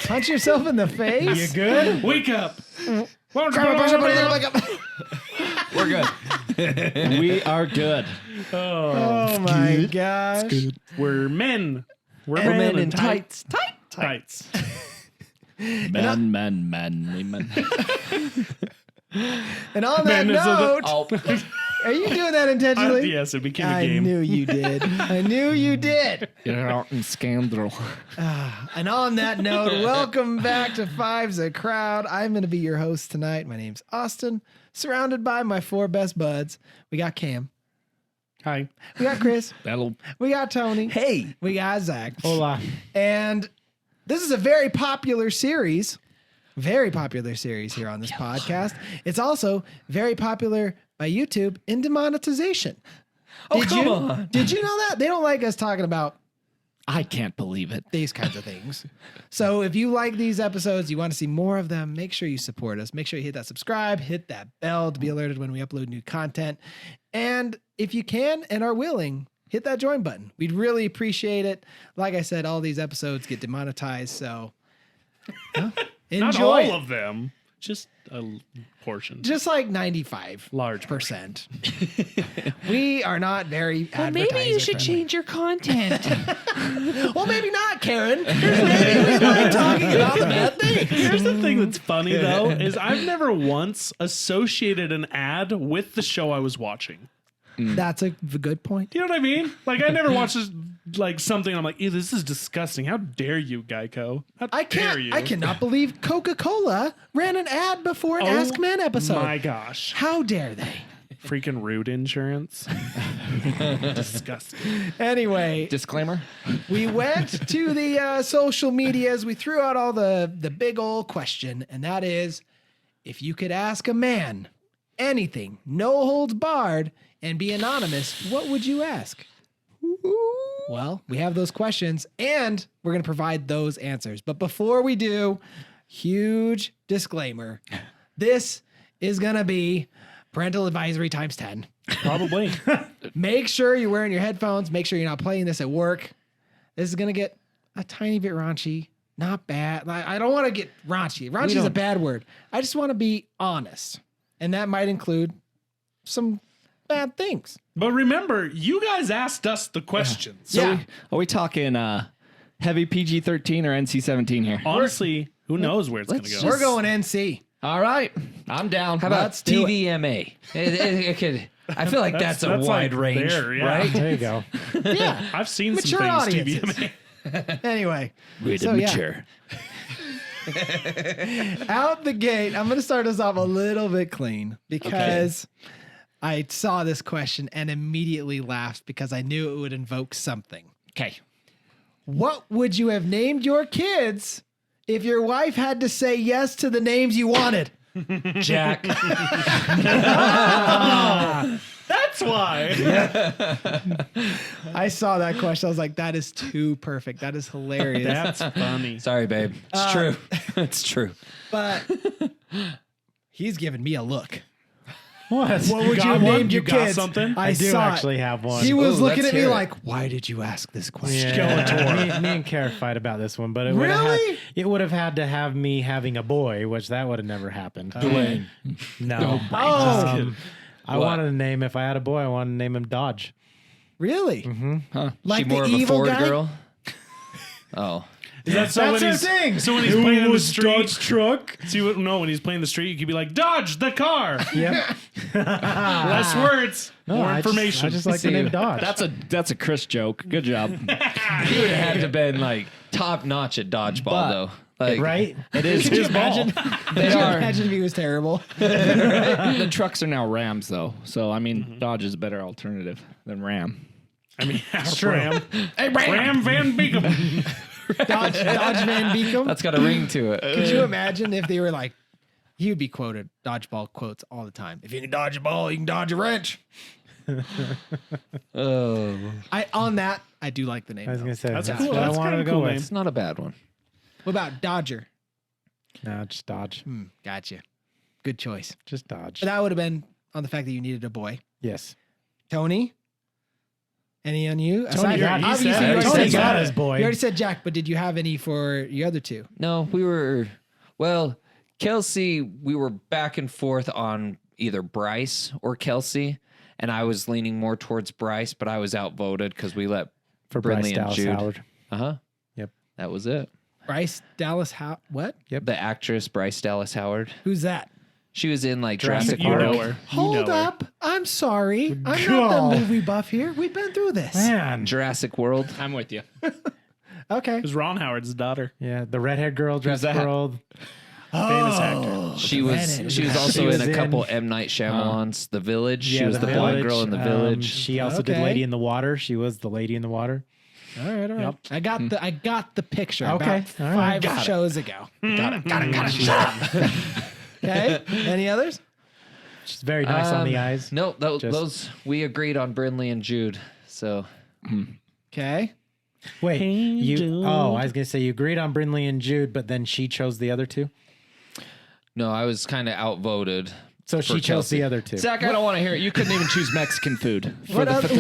Punch yourself in the face? You good? Wake up. We're good. We are good. Oh my gosh. We're men. We're Men men in tights. Tights. Men. And on that Man is a- note, Oh, are you doing that intentionally? Yes, it became a I game. knew you did. I knew you did. you're out in scandal. And on that note, welcome back to Five's a Crowd. I'm going to be your host tonight. My name's Austin, surrounded by my four best buds. We got Cam. Hi. We got Chris. That'll. We got Tony. Hey. We got Zach. Hola. And this is a very popular series here on this podcast. It's also very popular by YouTube in demonetization. Oh, come on. Did you know that? They don't like us talking about I can't believe it. these kinds of things. So if you like these episodes, you want to see more of them, make sure you support us. Make sure you hit that subscribe, hit that bell to be alerted when we upload new content. And if you can and are willing, hit that join button. We'd really appreciate it. Like I said, all these episodes get demonetized, so enjoy. Not all it. of them. Just a portion. Just like 95%. Large. We are not very advertiser-friendly. your content. Well, maybe not, Karen. Maybe we like talking about the bad things. Here's the thing that's funny, though, is I've never once associated an ad with the show I was watching. That's a good point. You know what I mean? Like, I never watched this, like something and I'm like, ew, this is disgusting. How dare you, Geico? How dare you? I cannot believe Coca-Cola ran an ad before an AskMen episode. My gosh. How dare they? Freaking rude insurance. Disgusting. Anyway, Disclaimer. we went to the social medias. We threw out all the big old question, and that is, if you could ask a man anything, no holds barred, and be anonymous, what would you ask? Well, we have those questions, and we're going to provide those answers. But before we do, huge disclaimer. This is going to be parental advisory times 10. Probably. Make sure you're wearing your headphones. Make sure you're not playing this at work. This is going to get a tiny bit raunchy. Not bad. I don't want to get raunchy. Raunchy is a bad word. I just want to be honest. And that might include some bad things. But remember, you guys asked us the questions. So are we talking heavy PG-13 or NC-17 here? Honestly, who knows where it's going to go? We're going NC. All right. I'm down. How about Let's do it. TVMA? It could. I feel like that's a that's wide like range, there, yeah. right? There you go. Yeah. I've seen Mature some things audiences. TVMA. Anyway. Rated So, yeah. mature. Out the gate, I'm going to start us off a little bit clean because I saw this question and immediately laughed because I knew it would invoke something. Okay. What would you have named your kids if your wife had to say yes to the names you wanted? Jack. That's why. I saw that question. I was like, that is too perfect. That is hilarious. That's funny. Sorry, babe. It's true. It's true. But he's giving me a look. What? What would you got have one? named your You got kids? something? I I do saw actually it. have one. He was Ooh, looking let's at me hear it. like, why did you ask this question? Me and Kara fight about this one, but it would Really? have had to have me having a boy, which that would have never happened. Dwayne. No. Oh, I wanted to name, if I had a boy, I wanted to name him Dodge. really? Huh. Like she more the of a evil Ford guy? girl. Oh, Is that so That's when her he's, thing. So when he's playing in the street, Dodge truck. see what? No, when he's playing the street, you could be like, "Dodge the car." Yep. Less words, more information. I just like the See, name Dodge. That's a Chris joke. Good job. he would have had to been like top notch at dodgeball, But- though. Like, right? It is Could you his ball. imagine? They Could you are. imagine if he was terrible? The trucks are now Rams, though. So, I mean, Dodge is a better alternative than Ram. I mean, true. Ram. Hey, Ram Van Beekum. Dodge Van Beekum. That's got a ring to it. Could you imagine if they were like, he would be quoted dodgeball quotes all the time. If you can dodge a ball, you can dodge a wrench. Oh, I do like the name. I was though. going to say, That's that's, cool. what That's I wanted kinda to go cool with. name. it's not a bad one. What about Dodger? No, just Dodge. Gotcha. Good choice. Just Dodge. But that would have been on the fact that you needed a boy. Yes. Tony, Any on you? Tony got, he obviously, said, you already Tony said got Jack. his boy. You already said Jack, but did you have any for your other two? No, Kelsey, we were back and forth on either Bryce or Kelsey, and I was leaning more towards Bryce, but I was outvoted because we let For Brinley Bryce and Dallas Jude. Howard. Yep. That was it. Bryce Dallas what? The actress Bryce Dallas Howard. Who's that? She was in like Jurassic Jurassic You Park. know her. Hold up. I'm sorry. I'm not God. the movie buff here. We've been through this. Man. Jurassic World. I'm with you. Okay. It was Ron Howard's daughter. Yeah, the redhead girl, Jurassic that? World. Famous actor. She was also She was in a couple in- M. Night Shyamalan's The Village. Yeah, she was the blind girl in The Village. She also did Okay. Lady in the Water. She was the lady in the water. All right. Yep. I got the picture. Okay. About All right. 5 shows ago. Got it. Shut up. Okay. Any others? She's very nice on the eyes. No, Just- those we agreed on Brinley and Jude. So Okay. Wait, you? Jude. Oh, I was gonna say you agreed on Brinley and Jude, but then she chose the other two. no, I was kind of outvoted. So For she chose Kelsey. the other two. Zach, I don't want to hear it. You couldn't even choose Mexican food for What the other two?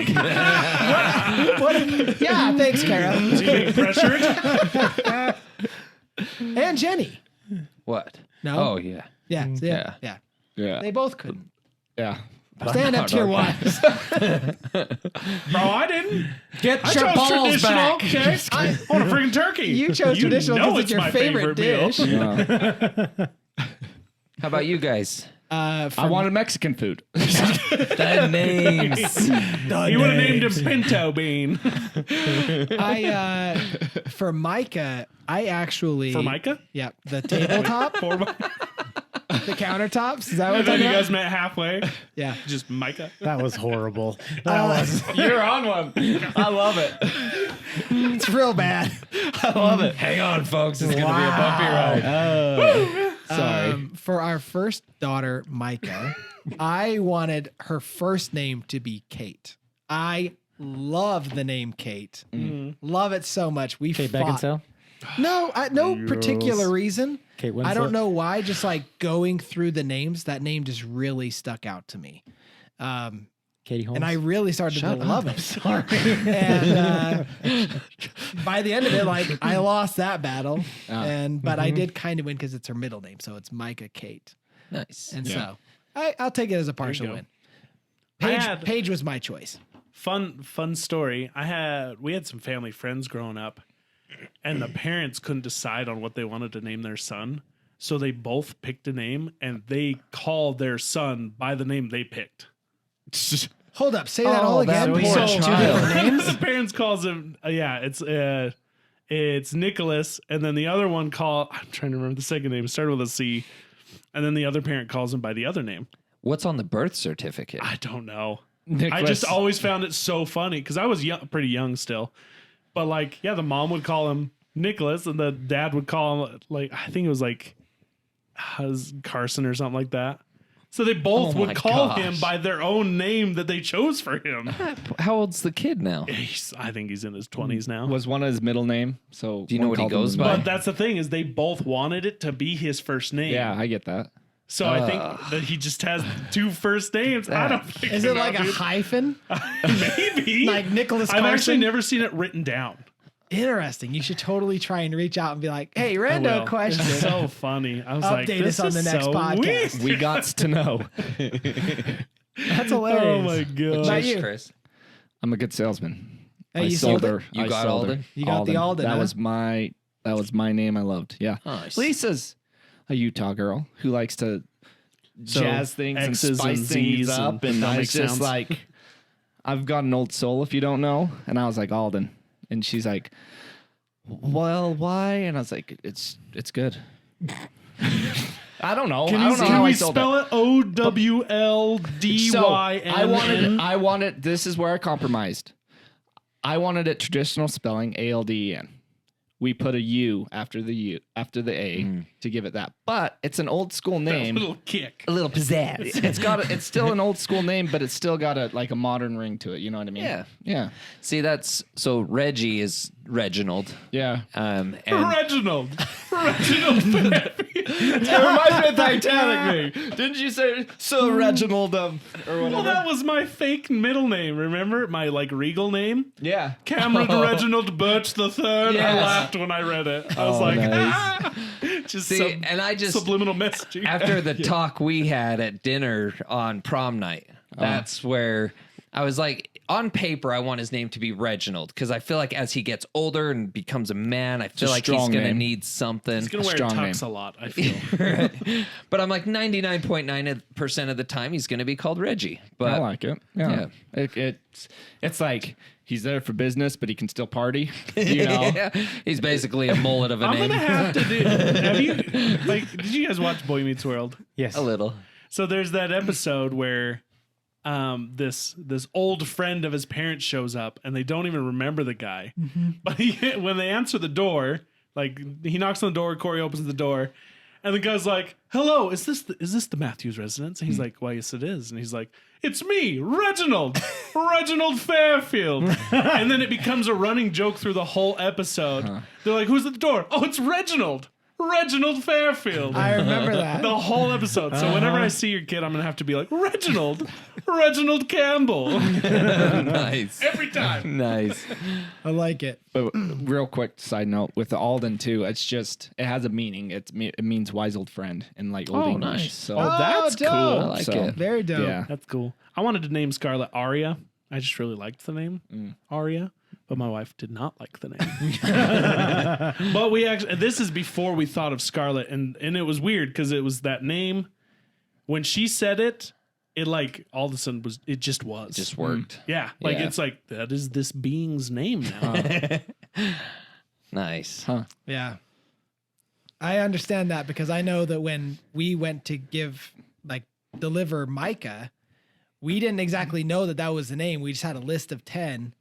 Friendsgiving. Yeah. Thanks, Kara. Is he being pressured? And Jenny. What? No. Oh yeah. Yeah. Yeah. Yeah. Yeah. They both couldn't. Yeah. Stand up to your wives. Bro, I didn't. Get I your chose balls traditional. back. Okay. I want a freaking turkey. You chose traditional know because it's your my favorite meal. dish. How about you guys? I wanted Mexican food. The names. You would have named him Pinto Bean. For Micah, I actually For Micah? Yeah, the tabletop, For my, the countertops. Is that what and we're then talking you about? guys met halfway. Yeah. Just Micah. That was horrible. That was. You're on one. I love it. It's real bad. I love it. Hang on, folks. It's gonna be a bumpy ride. Sorry. For our first daughter, Micah, I wanted her first name to be Kate. I love the name Kate. Love it so much. We Kate fought. Beckinsale. No, no particular reason. Kate I don't Winslet? know why. Just like going through the names, that name just really stuck out to me. Katie Holmes. And I really started to love it. Sorry. And by the end of it, like I lost that battle, but I did kind of win because it's her middle name, so it's Micah Kate, Nice. and so I'll take it as a partial go. win. I Paige was my choice. Fun story. We had some family friends growing up, and the parents couldn't decide on what they wanted to name their son. So they both picked a name, and they called their son by the name they picked. Hold up, say that all again. poor Two child. different names. The parents calls him it's Nicholas, and then the other one I'm trying to remember the second name. It started with a C, and then the other parent calls him by the other name. What's on the birth certificate? I don't know. Nicholas. I just always found it so funny because I was pretty young still. But like, yeah, the mom would call him Nicholas, and the dad would call him I think it was like Carson or something like that. So they both Oh would my call gosh. him by their own name that they chose for him. How old's the kid now? I think he's in his 20s now. was one of his middle name. So Do you know one what he called him goes his by? middle- But that's the thing is they both wanted it to be his first name. Yeah, I get that. So I think that he just has two first names. I don't think Is it like a dude. hyphen? Maybe Like Nicholas I've actually Carson? never seen it written down. Interesting. You should totally try and reach out and be like, "Hey, I random will. question." It's so funny. I was like, Update this us on the is next so podcast. weird. We got to know. That's hilarious. Oh my god. About you? Chris. I'm a good salesman. Hey, I you sold sold it? her. You I got sold her. Alden? You got the Alden, That huh? was my name I loved. Yeah. Nice. Lisa's a Utah girl who likes to So, jazz things and X's spice and things Z's up, and and I stomach was just sounds. like, I've got an old soul if you don't know, and I was like Alden, and she's like, well, why? And I was like, it's good. I don't know. I don't know Can how we I sold spell it? So OWLDYN. I wanted. This is where I compromised. I wanted it traditional spelling, ALDEN. We put a U after the A to give it that, but it's an old school name. little kick. A little pizzazz. It's still an old school name, but it's still got a modern ring to it. You know what I mean? Yeah. Yeah. See, so Reggie is Reginald. Yeah. And Reginald. Reginald Fairfield. reminds me of Titanic. Didn't you say Sir Reginald or whatever? Well, that was my fake middle name. Remember my like regal name, yeah. Cameron Reginald Birch the Third. I Yes. laughed when I read it. I was like, just See, and I just subliminal messaging. after the talk we had at dinner on prom night, that's where I was like, on paper, I want his name to be Reginald because I feel like as he gets older and becomes a man, I feel a like he's strong going to name. need something. He's gonna wear strong tux name. a lot. I feel. But I'm like 99.9% of the time he's going to be called Reggie. But I like it. Yeah. It's like he's there for business, but he can still party. You know? yeah, he's basically a mullet of a I'm name. gonna have to do. Have you like? Did you guys watch Boy Meets World? Yes. A little. So there's that episode where this old friend of his parents shows up and they don't even remember the guy. But when they answer the door, like he knocks on the door, Corey opens the door, and the guy's like, "Hello, is this the Matthews residence?" And he's like, "Why, yes, it is." And he's like, "It's me, Reginald Fairfield." And then it becomes a running joke through the whole episode. They're like, "Who's at the door?" "Oh, it's Reginald Fairfield." I remember that. The whole episode. So whenever I see your kid, I'm gonna have to be like, Reginald Campbell. Nice. Every time. Nice. I like it. But real quick side note with the Alden too, it's just it has a meaning. It means wise old friend in like old English. nice. So that's dope. cool. I like So, it. Very dope. yeah. That's cool. I wanted to name Scarlett Aria. I just really liked the name Aria, but my wife did not like the name. But we actually, this is before we thought of Scarlett, and it was weird because it was that name. When she said it, it like all of a sudden it just was. Just worked. Yeah, like Yeah. it's like that is this being's name now. Nice. Huh. Yeah. I understand that because I know that when we went to deliver Micah, we didn't exactly know that was the name. We just had a list of 10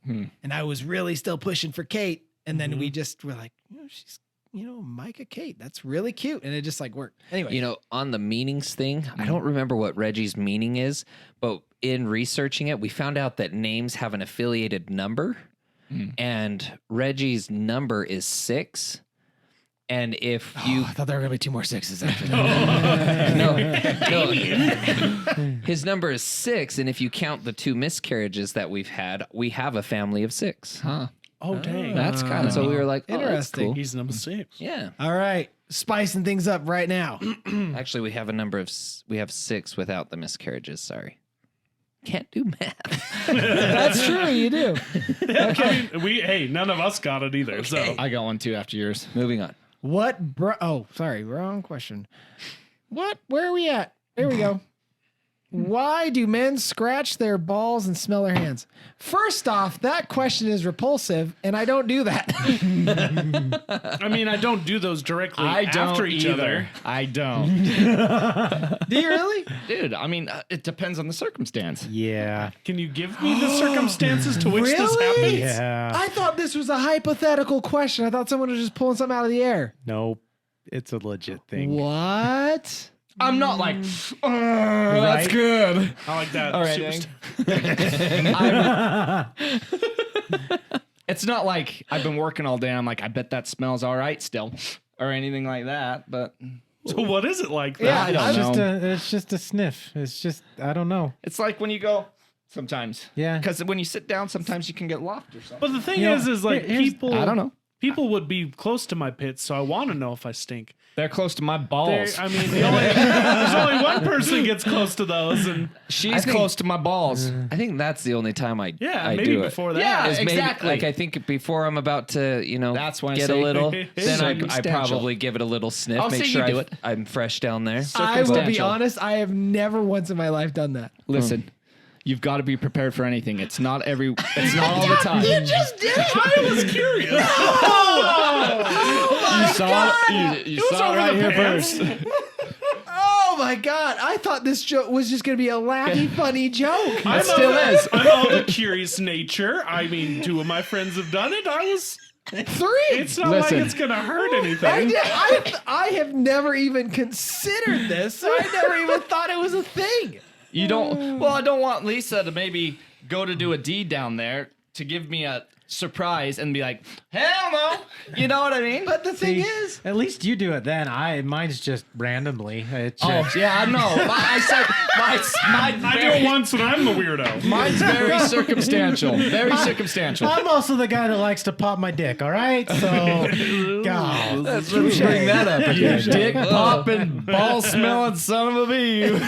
and I was really still pushing for Kate. And then we just were like, she's, Micah Kate, that's really cute. And it just like worked. Anyway. You know, on the meanings thing, I don't remember what Reggie's meaning is, but in researching it, we found out that names have an affiliated number, and Reggie's number is 6. And if you, I thought there were going to be 2 more 6s after that. no, his number is 6, and if you count the 2 miscarriages that we've had, we have a family of 6. Huh. Oh dang, That's kind And of so we were like, oh, that's Interesting. cool. he's number 6. Yeah, All right. Spicing things up right now. actually, we have a number of we have 6 without the miscarriages. Sorry, can't do math. That's true. You do. I mean, none of us got it either. So I got one too after yours. Moving on. Oh, sorry. Wrong question. Where are we at? There we go. Why do men scratch their balls and smell their hands? First off, that question is repulsive, and I don't do that. I mean, I don't do those directly I don't after each either. other. I don't. Do you really? Dude, I mean, it depends on the circumstance. Yeah. Can you give me the circumstances to which this Really? happens? Yeah. I thought this was a hypothetical question. I thought someone was just pulling something out of the air. Nope. It's a legit thing. What? I'm not like, that's good. I like that. All right, Super It's not like I've been working all day. I'm like, I bet that smells all right still, or anything like that. But So what is it like? Then? Yeah, I don't know. It's just a sniff. It's just, I don't know. It's like when you go sometimes. Yeah. Because when you sit down, sometimes you can get locked or something. But the thing You know, is like here's- people. I don't know. People would be close to my pits, so I want to know if I stink. They're close to my balls. I mean, there's only one person gets close to those, and She's close to my balls. I think that's the only time I maybe do it. before that. Yeah. Is maybe, Exactly. like I think before I'm about to, That's when I get a say little, then I circumstantial. probably give it a little sniff, I'll make see sure you do it. I'm fresh down there. I will be Circumstantial. honest. I have never once in my life done that. Listen, you've got to be prepared for anything. It's not all the time. You just did it. I was curious. You saw it. You saw it right here first. Oh my god! I thought this joke was just gonna be a laughy, funny joke. I'm still is. I'm of a curious nature. I mean, 2 of my friends have done it. I was. 3. It's not Listen. like it's gonna hurt anything. I have never even considered this. So I never even thought it was a thing. You don't. Well, I don't want Lisa to maybe go to do a deed down there to give me a surprise and be like, hell no. You know what I mean? But the thing See, is, at least you do it then. Mine's just randomly. It's Oh, yeah, I know. I said, I do it once and I'm the weirdo. mine's very circumstantial. Very circumstantial. I'm also the guy that likes to pop my dick. All right, so God. Let's bring that up again. Dick popping, ball smelling son of a bee.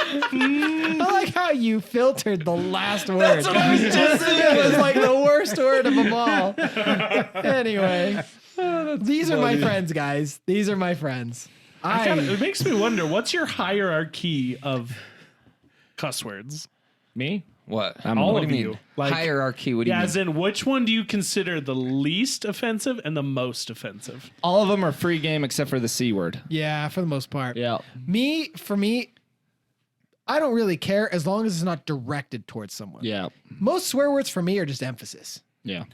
I like how you filtered the last word. That's what I was just saying. It was like the worst word of them all. Anyway, these are my friends, guys. These are my friends. It makes me wonder, what's your hierarchy of cuss words? Me? What? All what of do you you. mean? Like- Hierarchy. What do you Yeah, mean? as in, which one do you consider the least offensive and the most offensive? All of them are free game except for the C word. Yeah, for the most part. Yeah. For me, I don't really care as long as it's not directed towards someone. Yeah. Most swear words for me are just emphasis. Yeah.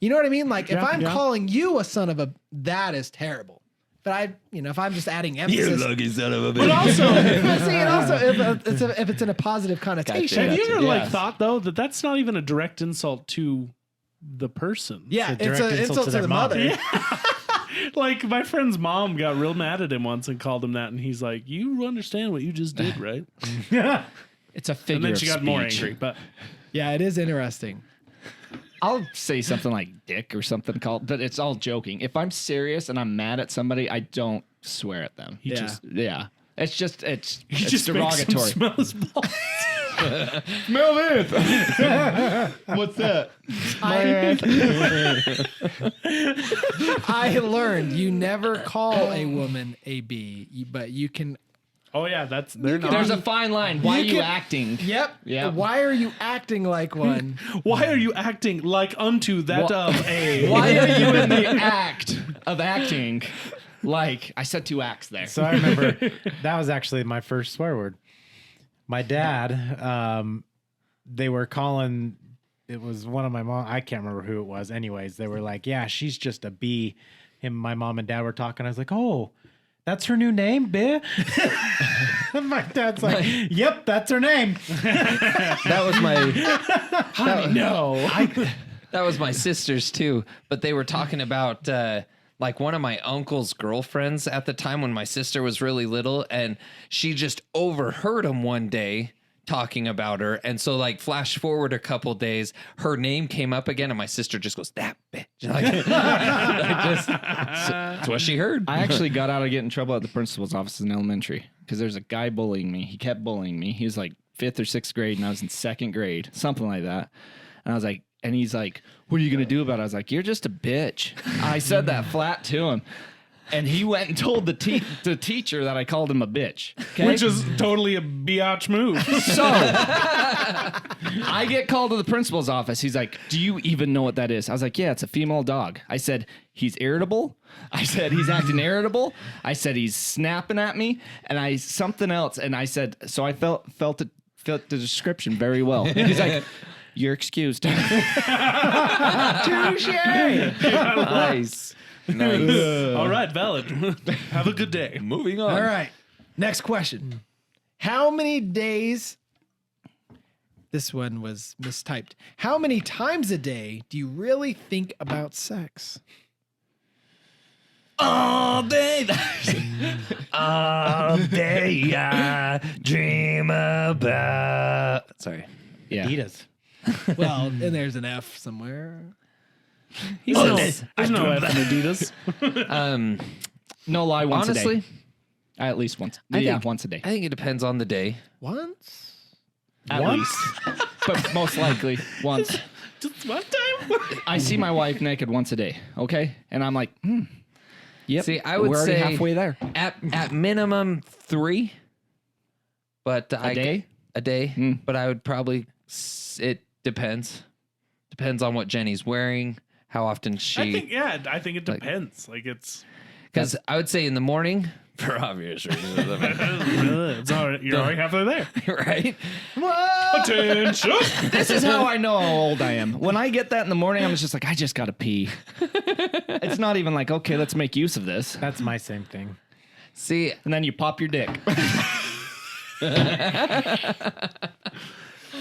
You know what I mean? Like if Yeah, I'm yeah. calling you a son of a, that is terrible. But if I'm just adding emphasis. lucky son of a But bitch. also, But see, and also if it's in a positive connotation. have you ever Yes. thought though that that's not even a direct insult to the person? Yeah, It's a it's direct an insult to their the mom. mother. Like my friend's mom got real mad at him once and called him that, and he's like, "You understand what you just did, right?" It's a figure And then of she got speech. more angry. But Yeah, it is interesting. I'll say something like dick or something called, but it's all joking. If I'm serious and I'm mad at somebody, I don't swear at them. Yeah. It's just it's he it's just makes him derogatory. smell his balls. Smell this. What's that? I learned you never call a woman a B, but you can. Oh yeah, they're not. There's a fine line. Why are you can- acting? Yep. Yep. Why are you acting like one? Why are you acting like unto that of a? Why are you in the act of acting? Like I said 2 acts there. So I remember that was actually my first swear word. My dad, they were calling, it was one of my mom, I can't remember who it was. Anyways, they were like, yeah, she's just a B. My mom and dad were talking. I was like, oh, that's her new name, B? My dad's like, yep, that's her name. That was my No. that was my sister's too. But they were talking about like one of my uncle's girlfriends at the time when my sister was really little, and she just overheard him one day talking about her. And so like flash forward a couple days, her name came up again, and my sister just goes, that bitch. Like, that's what she heard. I actually got out of getting in trouble at the principal's office in elementary because there's a guy bullying me. He kept bullying me. He was like 5th or 6th grade, and I was in 2nd grade, something like that. And I was like, and he's like, what are you going to do about it? I was like, you're just a bitch. I said that flat to him. And he went and told the teacher that I called him a bitch. Okay? Which is totally a biatch move. So I get called to the principal's office. He's like, do you even know what that is? I was like, yeah, it's a female dog. I said, he's irritable. I said, he's acting irritable. I said, he's snapping at me. And something else. And I said, so I felt the description very well. He's like, you're excused. Nice. Nice. All right, valid. Have a good day. Moving on. All right. Next question. How many days? This one was mistyped. How many times a day do you really think about sex? All day. All day I dream about. Sorry. Yeah. Adidas. Well, and there's an F somewhere. There's no F in Adidas. No lie, once a Honestly, day. At least once. I Yeah, think- once a day. I think it depends on the day. Once? At least. But most likely once. Just one time. I see my wife naked once a day, okay? And I'm like, yep. See, I would we're already say halfway there. At minimum 3. But A day? A day. But I would probably. It depends. Depends on what Jenny's wearing. How often I she. think it depends. Like it's Because I would say in the morning, for obvious reasons, it's already, you're already halfway there. right? Attention. This is how I know how old I am. When I get that in the morning, I'm just like, I just gotta pee. It's not even like, okay, let's make use of this. That's my same thing. See, And then you pop your dick.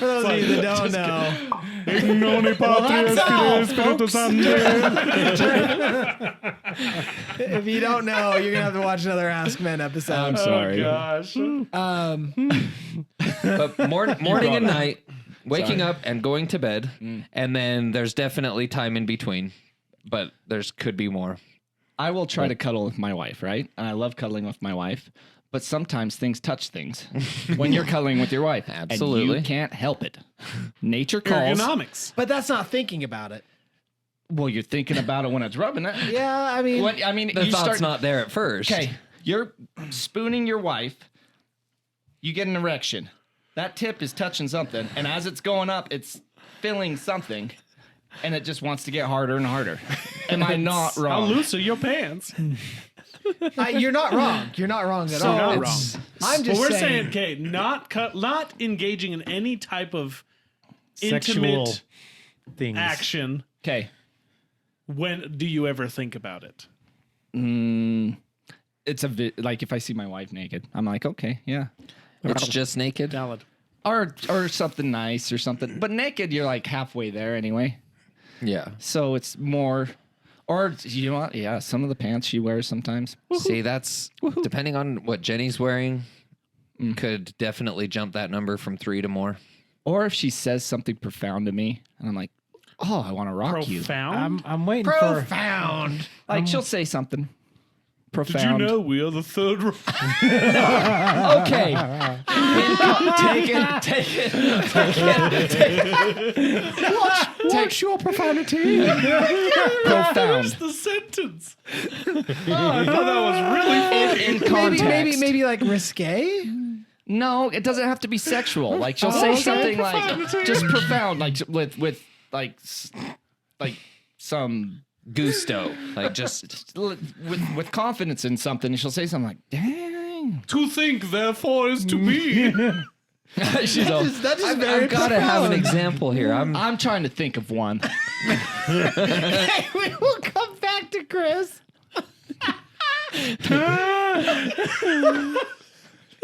For those of you that don't know. If you don't know, you're gonna have to watch another Ask Men episode. I'm sorry. Gosh. But morning and night, waking up and going to bed, and then there's definitely time in between, but there's could be more. I will try to cuddle with my wife, right? And I love cuddling with my wife. But sometimes things touch things when you're cuddling with your wife. Absolutely. And you can't help it. Nature calls. Ergonomics. But that's not thinking about it. Well, you're thinking about it when it's rubbing it. Yeah, I mean, The thought's not there at first. Okay, you're spooning your wife. You get an erection. That tip is touching something. And as it's going up, it's filling something. And it just wants to get harder and harder. Am I not How wrong? loose are your pants? you're not wrong. You're not wrong at all. Not it's- wrong. I'm just But we're saying, saying, okay, not engaging in any type of Sexual intimate things. action. Okay. When do you ever think about it? It's like if I see my wife naked, I'm like, okay, yeah. It's just naked. Valid. Or something nice or something. But naked, you're like halfway there anyway. Yeah. So it's more, or you know what? Yeah, some of the pants she wears sometimes. See, that's depending on what Jenny's wearing, could definitely jump that number from 3 to more. Or if she says something profound to me, and I'm like, oh, I want to rock you. Profound. I'm waiting for. profound. Like she'll say something Did you profound. know we are the third? Okay. Take it. What's your profanity? Profound. the sentence. I thought that was really funny. In context. maybe like risque. No, it doesn't have to be sexual. Like she'll say something like just profound, like with like some Gusto. Like just with confidence in something. And she'll say something like, "Dang." To think, therefore, is to be. She's all, That is very I've got to have an profound. example here. I'm trying to think of one. Hey, we will come back to Chris.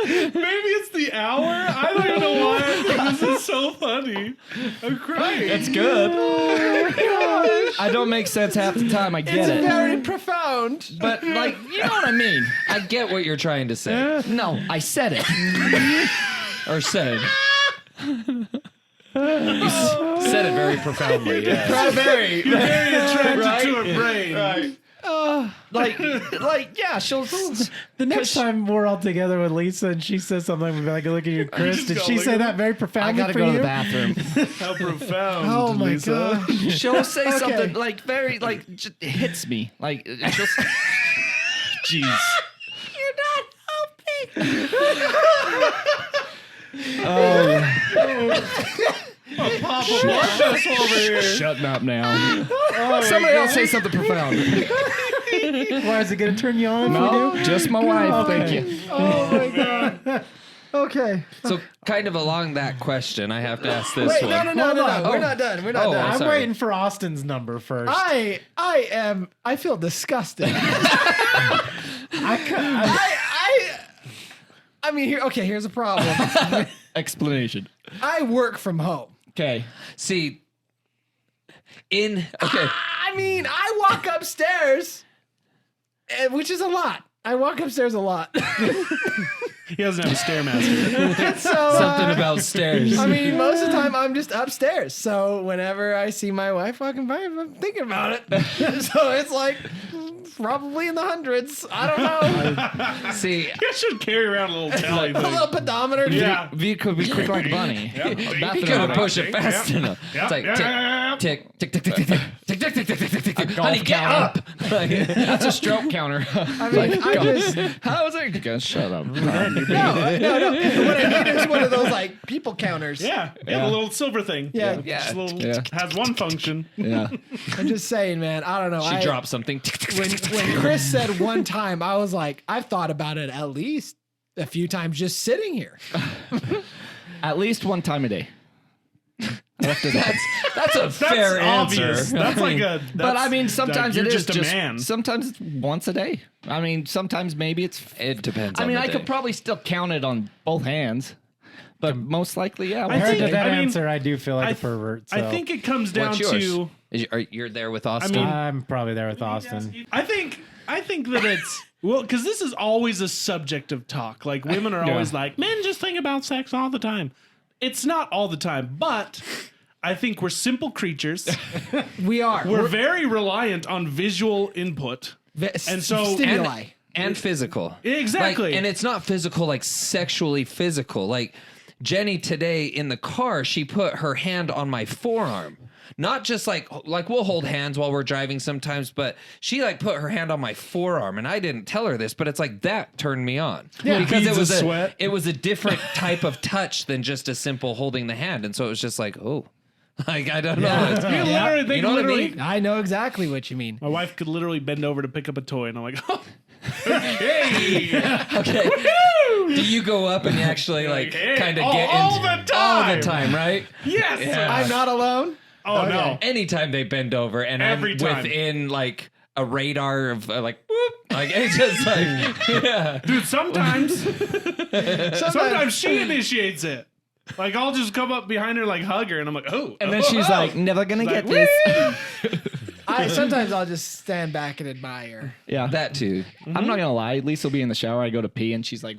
Maybe it's the hour. I don't even know why I think this is so funny. I'm crying. It's good. I don't make sense half the time. I get It's it. very profound. But like, you know what I mean? I get what you're trying to say. No, I said it. Or said. Said it very profoundly. Yeah. Very. Very attracted Right? to her brain. Right. Like, yeah, she'll. The next time we're all together with Lisa and she says something, we'll be like, look at you, Chris. just Did go she look say at that very profoundly I gotta for go you? to the bathroom. How profound. Oh my Lisa. god. She'll say something like very like it hits me. Like she'll. Jeez. Papa, watch us over here. Shutting up now. Somebody else say something profound. Why is it going to turn you on? if we No, do? just my wife. Thank you. Oh my god. Okay. So, kind of along that question, I have to ask this Wait, one. no. Oh. We're not done. We're not Oh, done. I'm sorry. waiting for Austin's number first. I feel disgusted. I mean, here's a problem. Explanation. I work from home. Okay. See, okay. I mean, I walk upstairs, which is a lot. I walk upstairs a lot. He doesn't have a Stairmaster. So, Something about stairs. I mean, most of the time I'm just upstairs. So whenever I see my wife walking by, I'm thinking about it. So it's like probably in the hundreds. I don't know. See, You should carry around a little tally A thing. little pedometer. Yeah. V could be quick like a bunny. he couldn't push it fast enough. It's like tick, tick, tick, tick, tick, tick, tick, tick, tick, tick, tick, tick, tick. Honey, get up! Like, That's a stroke counter. I mean, I just How is it? Guys, shut up. no. What I need is one of those like people counters. Yeah, the little silver thing. Yeah. Just a little, Yeah. has one function. Yeah. I'm just saying, man. I don't know. she dropped something. When Chris said one time, I was like, I've thought about it at least a few times just sitting here. At least one time a day. That's a That's fair obvious. answer. That's like a. But I mean, sometimes you're it is just a man. Sometimes it's once a day. I mean, sometimes maybe it's. It depends. I mean, on I the could day. probably still count it on both hands, But most likely, yeah. I Compared think- to that I mean, answer, I do feel like I a pervert. So I think it comes down What's yours? to. You're there with Austin. mean- I'm probably there with Austin. I think that it's well, because this is always a subject of talk. Like women are always like, men just think about sex all the time. It's not all the time, but I think we're simple creatures. We are. We're very reliant on visual input. and so- stimuli. and physical. Exactly. Like, and it's not physical, like sexually physical. Like Jenny today in the car, she put her hand on my forearm. Not just like we'll hold hands while we're driving sometimes, but she like put her hand on my forearm, and I didn't tell her this, but it's like that turned me on. Yeah, because beads of sweat. it was a different type of touch than just a simple holding the hand, and so it was just like, oh, like I don't know. It's- You literally, they You know what I literally, mean? I know exactly what you mean. my wife could literally bend over to pick up a toy, and I'm like, oh, okay. Okay. Do you go up and actually like Hey, kind of all- get all into the time. all the time, right? Yes. Yeah. I'm not alone. Oh no. Anytime they bend over and Every I'm time. within like a radar of like whoop, like it's just like yeah. Dude, sometimes she initiates it. Like I'll just come up behind her, like hug her, and I'm like, oh. And then she's like, never gonna She's get like, this. Sometimes I'll just stand back and admire. Yeah. That too. I'm not gonna lie. Lisa will be in the shower. I go to pee, and she's like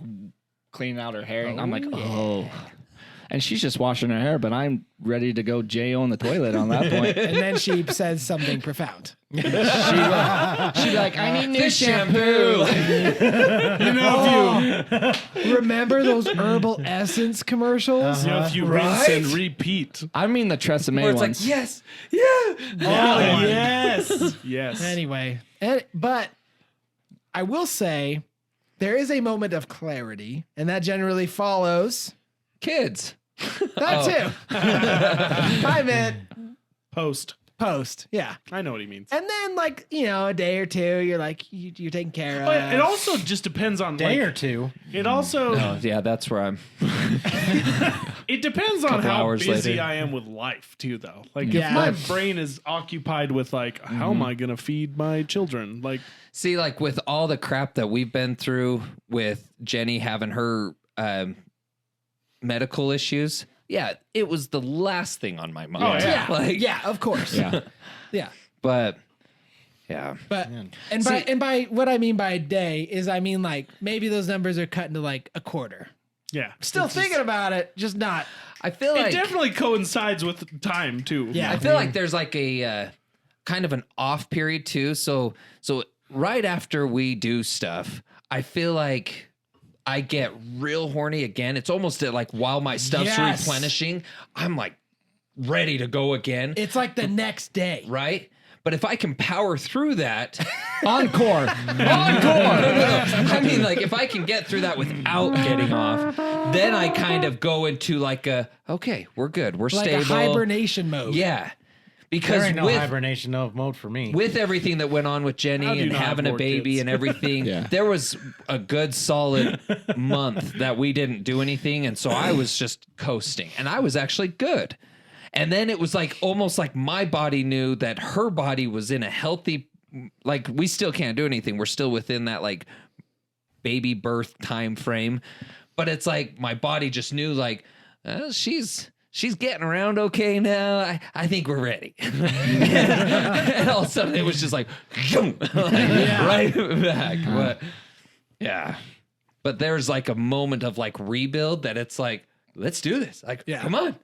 cleaning out her hair, and I'm like, oh. And she's just washing her hair, but I'm ready to go J.O. in the toilet on that point. And then she says something profound. She'd be like, I need new shampoo. you know, Remember those herbal essence commercials? if you rinse and repeat. I mean the Tresemme Where it's ones. like yes, Oh yes, yes. Anyway, but I will say there is a moment of clarity, and that generally follows kids. that too. I meant Post. post, yeah. I know what he means. And then, like, a day or two, you're like, you're taken care of. Oh, yeah, it also just depends on Day like, or two. It also Oh yeah, that's where I'm. it depends on Couple how hours busy later. I am with life too, though. Like Yeah. if my brain is occupied with like, how am I gonna feed my children? Like, See, like with all the crap that we've been through with Jenny having her medical issues, yeah, it was the last thing on my mind. Oh, yeah. Like, yeah, of course. Yeah. Yeah. but yeah, But by what I mean by a day is I mean like maybe those numbers are cut into like a quarter. yeah, Still thinking about it, just not. I feel it like definitely coincides with time too. Yeah. I feel like there's like a kind of an off period too. So right after we do stuff, I feel like I get real horny again. It's almost like while my stuff's Yes. replenishing, I'm like ready to go again, It's like the next day. right? But if I can power through that, Encore. I mean, like if I can get through that without getting off, then I kind of go into like okay, we're good, we're Like stable, a hibernation mode. yeah. Because There ain't no with hibernation mode for me. with everything that went on with Jenny How do you and not have having a more baby kids? and everything, Yeah. there was a good solid month that we didn't do anything. And so I was just coasting and I was actually good. And then it was like almost like my body knew that her body was in a healthy, like we still can't do anything. We're still within that like baby birth time frame. But it's like my body just knew like, she's getting around okay now. I think we're ready. And all of a sudden it was just like, zoom, right back. But yeah. But there's like a moment of like rebuild that it's like, let's do this. Like, come on.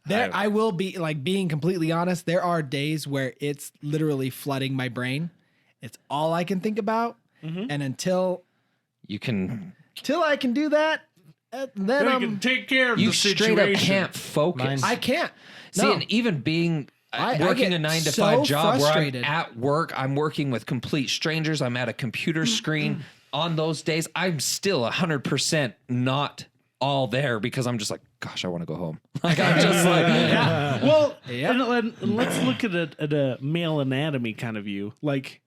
I will be like being completely honest. There are days where it's literally flooding my brain. It's all I can think about. And until You can I can do that, then I can take care of you the straight situation. up can't focus. Mine's- I can't. See, No. and even being I working get a 9 to so 5 job frustrated. where I'm at work, I'm working with complete strangers, I'm at a computer screen. On those days, I'm still 100% not all there because I'm just like, gosh, I want to go home. Like I'm just like, Well, and let's look at a male anatomy kind of view. Like,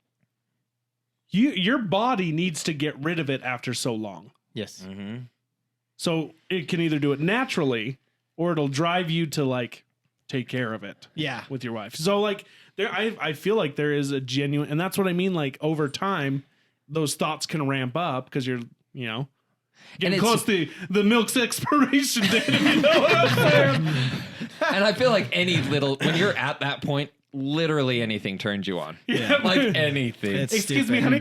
your body needs to get rid of it after so long. Yes. So it can either do it naturally, or it'll drive you to like take care of it. Yeah. With your wife. So like I feel like there is a genuine, and that's what I mean. Like over time, those thoughts can ramp up because you're Getting it's- close to the milk's expiration date, if you know what I'm saying. And I feel like when you're at that point, literally anything turns you on. Yeah. Like anything. Excuse me, honey.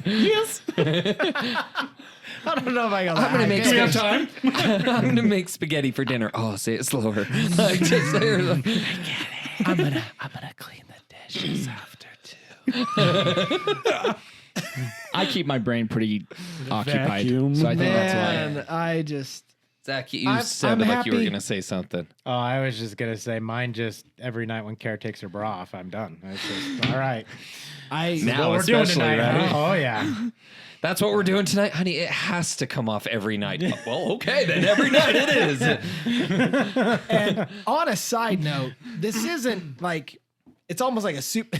Yes. I don't know if I got I'm gonna make Do we have time? I'm gonna make spaghetti for dinner. Oh, say it slower. Like, just say it like, I'm gonna clean the dishes after too. I keep my brain pretty occupied, Vacuum. so I think that's Man, I just Zach, you I'm sounded like you were happy- gonna say something. Oh, I was just gonna say mine. Just every night when Kara takes her bra off, I'm done. It's just all right. Now What we're doing especially, tonight, right? huh? Oh yeah. That's what we're doing tonight, honey. It has to come off every night. Well, okay, then every night it is. And on a side note, this isn't like it's almost like a soup.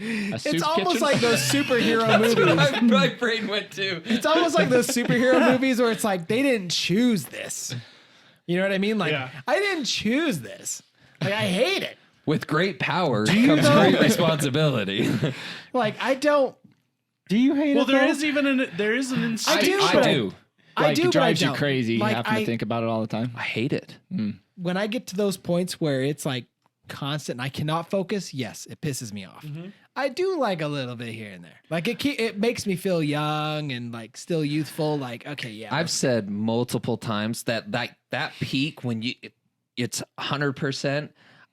A soup It's almost kitchen? like those superhero movies. My brain went to. It's almost like those superhero movies where it's like they didn't choose this. You know what I mean? Like Yeah. I didn't choose this. Like I hate it. With great power comes great responsibility. Like I don't. Do you hate Well, it? there though? is an I instinct. do. I but do. I Like, do. it but I drives you don't. crazy Like, having to think about it all the time. I hate it. When I get to those points where it's like constant and I cannot focus, yes, it pisses me off. I do like a little bit here and there. Like it makes me feel young and like still youthful. Like okay, yeah. I've said multiple times that peak when it's 100%.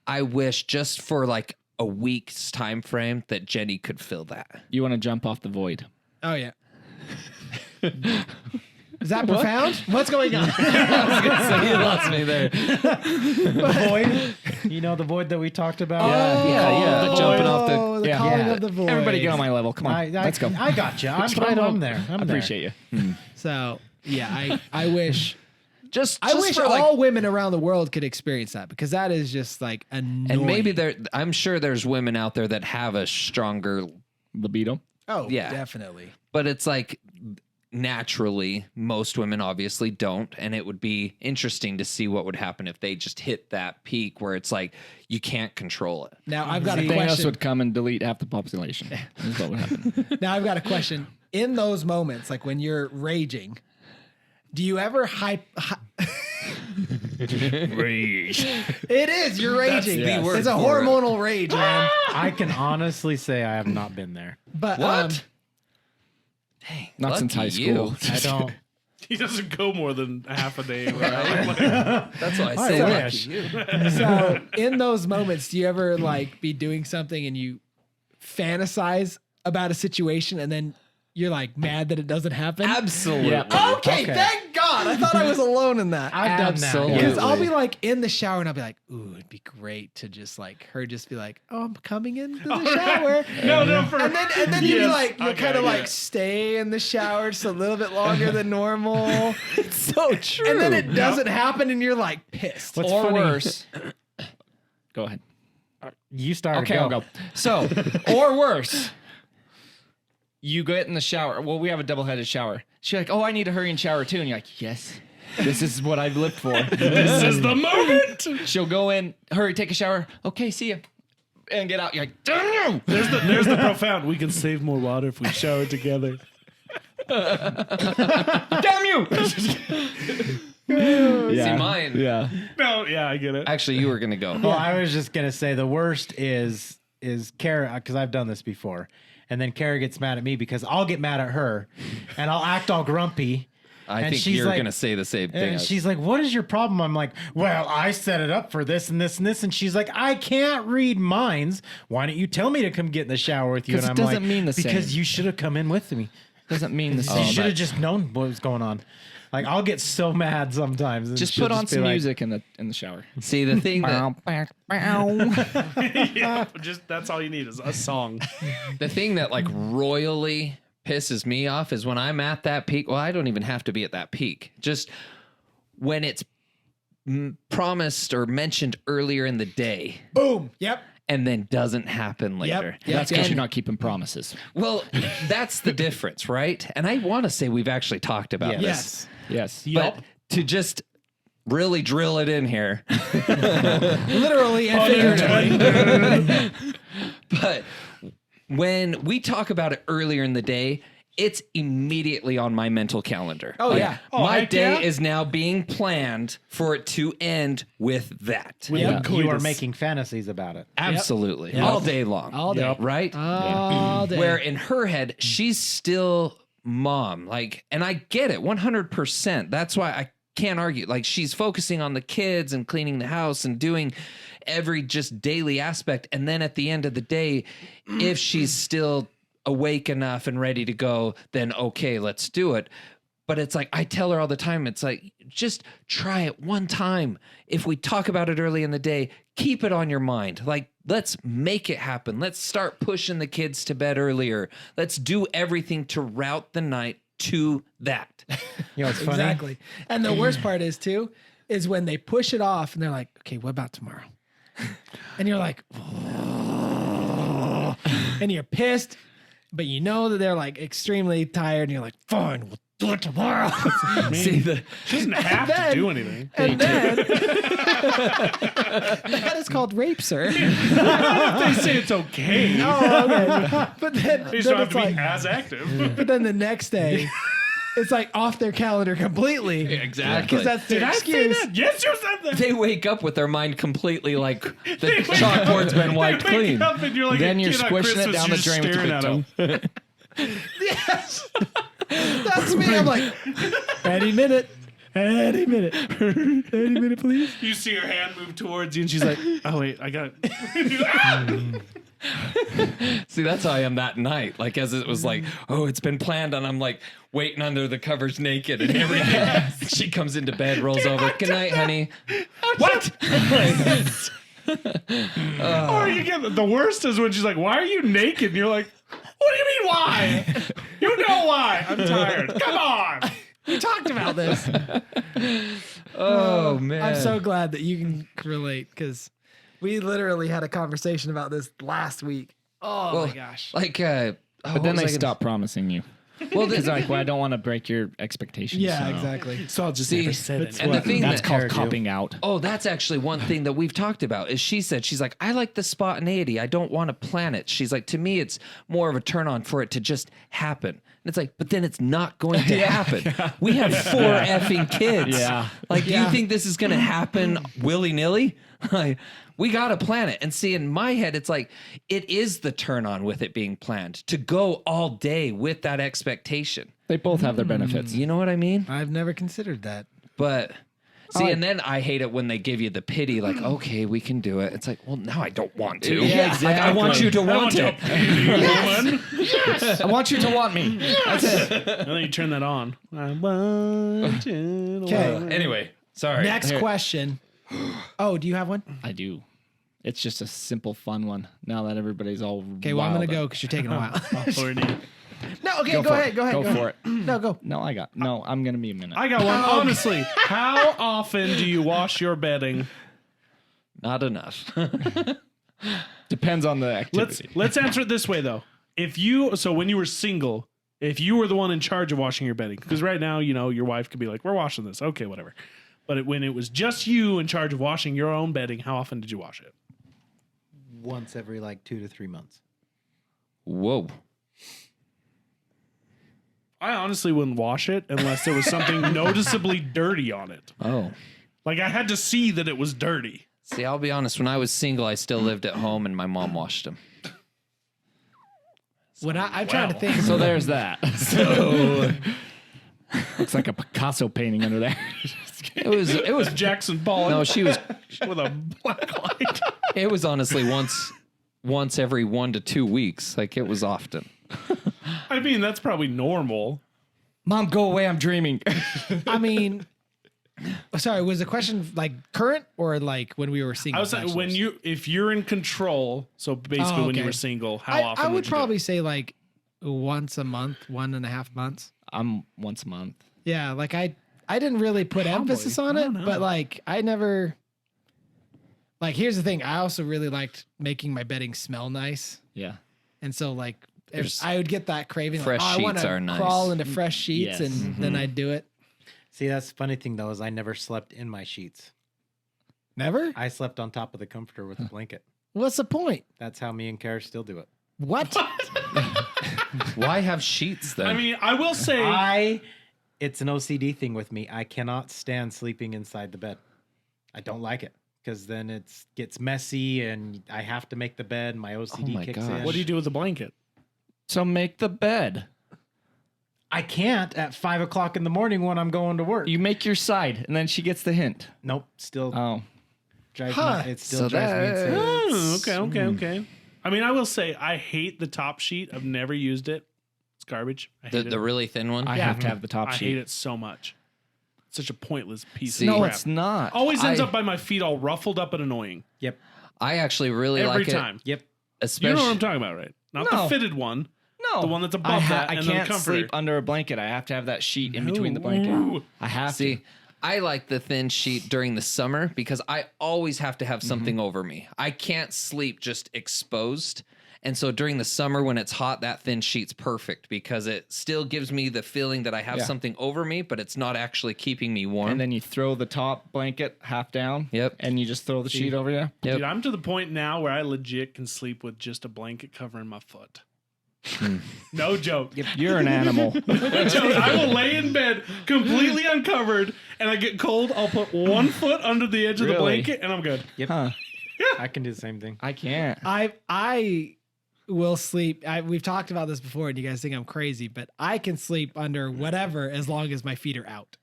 I wish just for like a week's time frame that Jenny could fill that. You want to jump off the void. Oh yeah. Is that profound? What's going on? So you lost me there. The void. You know the void that we talked about. Yeah. the Jumping off Oh, the. the Yeah. calling Yeah. of the void. Everybody get on my level. Come on. Let's go. I got you. I'm there. I appreciate you. So yeah, I wish Just wish for like, all women around the world could experience that because that is just like annoying. and maybe I'm sure there's women out there that have a stronger, Libido. Oh yeah. definitely. but it's like naturally most women obviously don't, and it would be interesting to see what would happen if they just hit that peak where it's like you can't control it. Now I've got a Thanos question. would come and delete half the population. That's what would happen. Now I've got a question. In those moments, like when you're raging, do you ever Rage. It is. You're raging. the word It's a for it. hormonal rage, man. I can honestly say I have not been there. But What? Dang, Not since high lucky you. school. I don't. He doesn't go more than a half a day. Right? That's why I say lucky wish. you. so in those moments, do you ever like be doing something and you fantasize about a situation and then you're like mad that it doesn't happen? Absolutely. Yeah. Okay, Okay. thank God. I thought I was alone in that. I've done Absolutely. that. Because yeah. I'll be like in the shower and I'll be like, ooh, it'd be great to just like her just be like, oh, I'm coming into the shower. No, for And then you'd be Yes, like, you'll okay, kind of yeah. like stay in the shower just a little bit longer than normal. It's so true. And then it doesn't happen and you're like pissed. What's Or funny- worse. Go ahead. You started. Okay, I'll go. So, or worse, you get in the shower. Well, we have a double-headed shower. She's like, "Oh, I need to hurry and shower too," and you're like, "Yes, this is what I've lived for." this is the moment. She'll go in, hurry, take a shower. Okay, see ya, and get out. You're like, "Damn you!" There's the profound. We can save more water if we shower together. Damn you! See mine. Yeah. No, yeah, I get it. Actually, you were gonna go. Well, I was just gonna say the worst is Kara, because I've done this before, and then Kara gets mad at me because I'll get mad at her, and I'll act all grumpy. I And think she's you're like- gonna say the same thing. And she's like, "What is your problem?" I'm like, "Well, I set it up for this and this and this." And she's like, "I can't read minds. Why don't you tell me to come get in the shower with you?" 'Cause And it I'm doesn't like, mean the because same. you should have come in with me. Doesn't mean the You same. should have just known what was going on. Like, I'll get so mad sometimes. And Just she'll put on be some like, music in the shower. See, the thing that Yeah, just that's all you need is a song. like royally pisses me off is when I'm at that peak. Well, I don't even have to be at that peak. Just when it's promised or mentioned earlier in the day Boom. Yep. and then doesn't happen later. Yep. That's because you're not keeping promises. Well, that's the difference, right? And I want to say we've actually talked about this. Yes. Yes. But to just really drill it in here, Literally and figuratively. but when we talk about it earlier in the day, it's immediately on my mental calendar. Oh, yeah. Oh, My heck day yeah. is now being planned for it to end with that. Yep. You are Coitus. making fantasies about it. Absolutely. Yep. All day long. All day. Right? All day. Where in her head, she's still mom. Like, and I get it 100%. That's why I can't argue. Like, she's focusing on the kids and cleaning the house and doing every just daily aspect. And then at the end of the day, if she's still awake enough and ready to go, then okay, let's do it. But it's like, I tell her all the time, it's like, just try it one time. If we talk about it early in the day, keep it on your mind. Like, let's make it happen. Let's start pushing the kids to bed earlier. Let's do everything to route the night to that. You know, it's funny. Exactly. And the worst part is too, is when they push it off and they're like, okay, what about tomorrow? And you're like, and you're pissed, but you know that they're like extremely tired and you're like, fine, we'll do it tomorrow. See, the She doesn't have then- to do anything. And then that is called rape, sir. They say it's okay. Oh, okay. But then, You just then don't have it's to be like, as active. but then the next day, it's like off their calendar completely. Exactly. Because that's their Did I say excuse. that? Yes, you said that. they wake up with their mind completely like the chalkboard's been wiped They wake clean. up and you're like Then a you're kid on squishing it Christmas, down you're the just drain with your staring big at 'em. Yes. That's me. I'm like, any minute. Any minute. Any minute, please. You see her hand move towards you, and she's like, "Oh wait, I got it." See, that's how I am that night. Like, as it was like, oh, it's been planned, and I'm like waiting under the covers naked and everything. She comes into bed, rolls over. Good night, honey. What? Or you get the worst is when she's like, "Why are you naked?" And you're like, "What do you mean why? You know why? I'm tired. Come on." We talked about this. Oh, man. I'm so glad that you can relate because we literally had a conversation about this last week. Oh Well, my gosh. Like, But then they stop promising you. Well, Because like, well, I don't want to break your expectations. Yeah, so. exactly. So I'll just See, never said it. and the thing That's that, called copping out. oh, that's actually one thing that we've talked about is she said, she's like, I like the spontaneity. I don't want to plan it. She's like, to me, it's more of a turn on for it to just happen. And it's like, but then it's not going to happen. We have 4 effing kids. Yeah. Like, do you think this is going to happen willy nilly? Like, we got to plan it. And see, in my head, it's like, it is the turn on with it being planned to go all day with that expectation. They both have their benefits. You know what I mean? I've never considered that. But see, and then I hate it when they give you the pity, like, okay, we can do it. It's like, well, now I don't want to. Yeah, Like, I want you to want I it. woman. I want you to want me. And then you turn that on. I want you to Okay. want me. Anyway, sorry. Next question. Oh, do you have one? I do. It's just a simple, fun one. Now that everybody's all Okay, well, I'm going to go because you're taking a while. Already. No, okay, go ahead. Go ahead. Go for it. No, go. No, I'm gonna be a minute. I got one. Honestly, how often do you wash your bedding? Not enough. Depends on the activity. Let's answer it this way though. When you were single, if you were the one in charge of washing your bedding, because right now, you know, your wife could be like, "We're washing this." Okay, whatever. But when it was just you in charge of washing your own bedding, how often did you wash it? Once every like 2 to 3 months. Whoa. I honestly wouldn't wash it unless there was something noticeably dirty on it. Oh. Like I had to see that it was dirty. See, I'll be honest. When I was single, I still lived at home, and my mom washed them. When I'm trying to think. So there's that. So looks like a Picasso painting under there. It was. Jackson Pollock. No, she was. with a black light. It was honestly once every 1 to 2 weeks. Like, it was often. I mean, that's probably normal. Mom, go away. I'm dreaming. I mean, sorry, was the question like current or like when we were single? I was like, if you're in control, so basically when you okay. were single, how I often would you probably say like once a month, 1.5 months. I'm once a month. Yeah, like I didn't really put emphasis on it, but like I never. Like, here's the thing. I also really liked making my bedding smell nice. Yeah. And so, like, There's- I would get that craving. fresh like, I want sheets are to nice. crawl into fresh sheets, Yes. and then I'd do it. See, that's the funny thing though, is I never slept in my sheets. Never? I slept on top of the comforter with a blanket. What's the point? That's how me and Kara still do it. What? Why have sheets then? I mean, I will say, It's an OCD thing with me. I cannot stand sleeping inside the bed. I don't like it because then it gets messy and I have to make the bed. My OCD my kicks gosh. in. what do you do with the blanket? So make the bed. I can't at 5 o'clock in the morning when I'm going to work. You make your side, and then she gets the hint. Nope, still Oh, drives Huh. me. It still So drives me insane. Oh, okay. I mean, I will say, I hate the top sheet. I've never used it. It's garbage. I hate the it. really thin one. I have to have the top I sheet. hate it so much. It's such a pointless piece See, of No, crap. it's not. Always ends I- up by my feet all ruffled up and annoying. Yep, I actually really Every like time. it, yep. You especially. know what I'm talking about, right? Not No. the fitted one. No, The one that's above that I and then the can't comforter. sleep under a blanket. I have to have that sheet in between the blanket. Ooh. I have to. See, I like the thin sheet during the summer because I always have to have something over me. I can't sleep just exposed. And so during the summer when it's hot, that thin sheet's perfect because it still gives me the feeling that I have Yeah. something over me, but it's not actually keeping me warm. And then you throw the top blanket half down. Yep. And you just throw the sheet over you. Yep. Dude, I'm to the point now where I legit can sleep with just a blanket covering my foot. No joke. You're an animal. No joke. I will lay in bed completely uncovered, and I get cold. I'll put one foot under the edge of the Really? blanket, and I'm good. Huh. I can do the same thing. I can't. I will sleep. We've talked about this before, and you guys think I'm crazy, but I can sleep under whatever as long as my feet are out.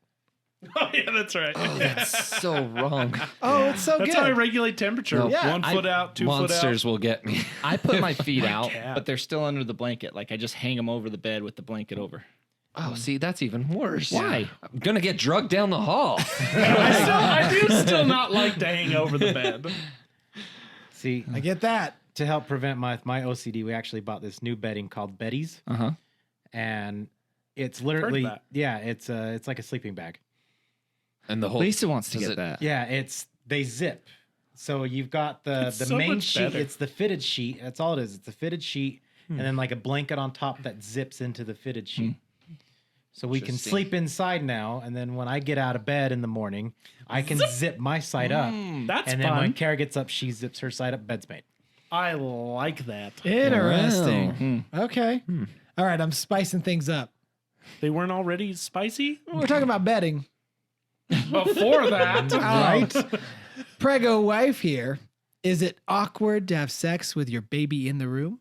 Oh yeah, that's right. That's so wrong. Oh, it's so That's good. how I regulate temperature. No. Yeah, 1 foot out, 2 foot out. Monsters will get me. I put my feet out, cat. but they're still under the blanket. Like I just hang them over the bed with the blanket over. Oh, see, that's even worse. Why? I'm gonna get drugged down the hall. I do still not like to hang over the bed. See, I get that. to help prevent my OCD, we actually bought this new bedding called Betty's, and it's literally that. it's like a sleeping bag. And the whole Lisa wants to does get it- that. Yeah, they zip. So you've got the so main much sheet. better. It's the fitted sheet. That's all it is. It's a fitted sheet, and then like a blanket on top that zips into the fitted sheet. So we can Interesting. sleep inside now, and then when I get out of bed in the morning, I can zip my side up. That's And then when fun. Kara gets up, she zips her side up. Bed's made. I like that. Interesting. Okay. All right, I'm spicing things up. They weren't already spicy We're talking about bedding. before that. Right. Prego wife here. Is it awkward to have sex with your baby in the room?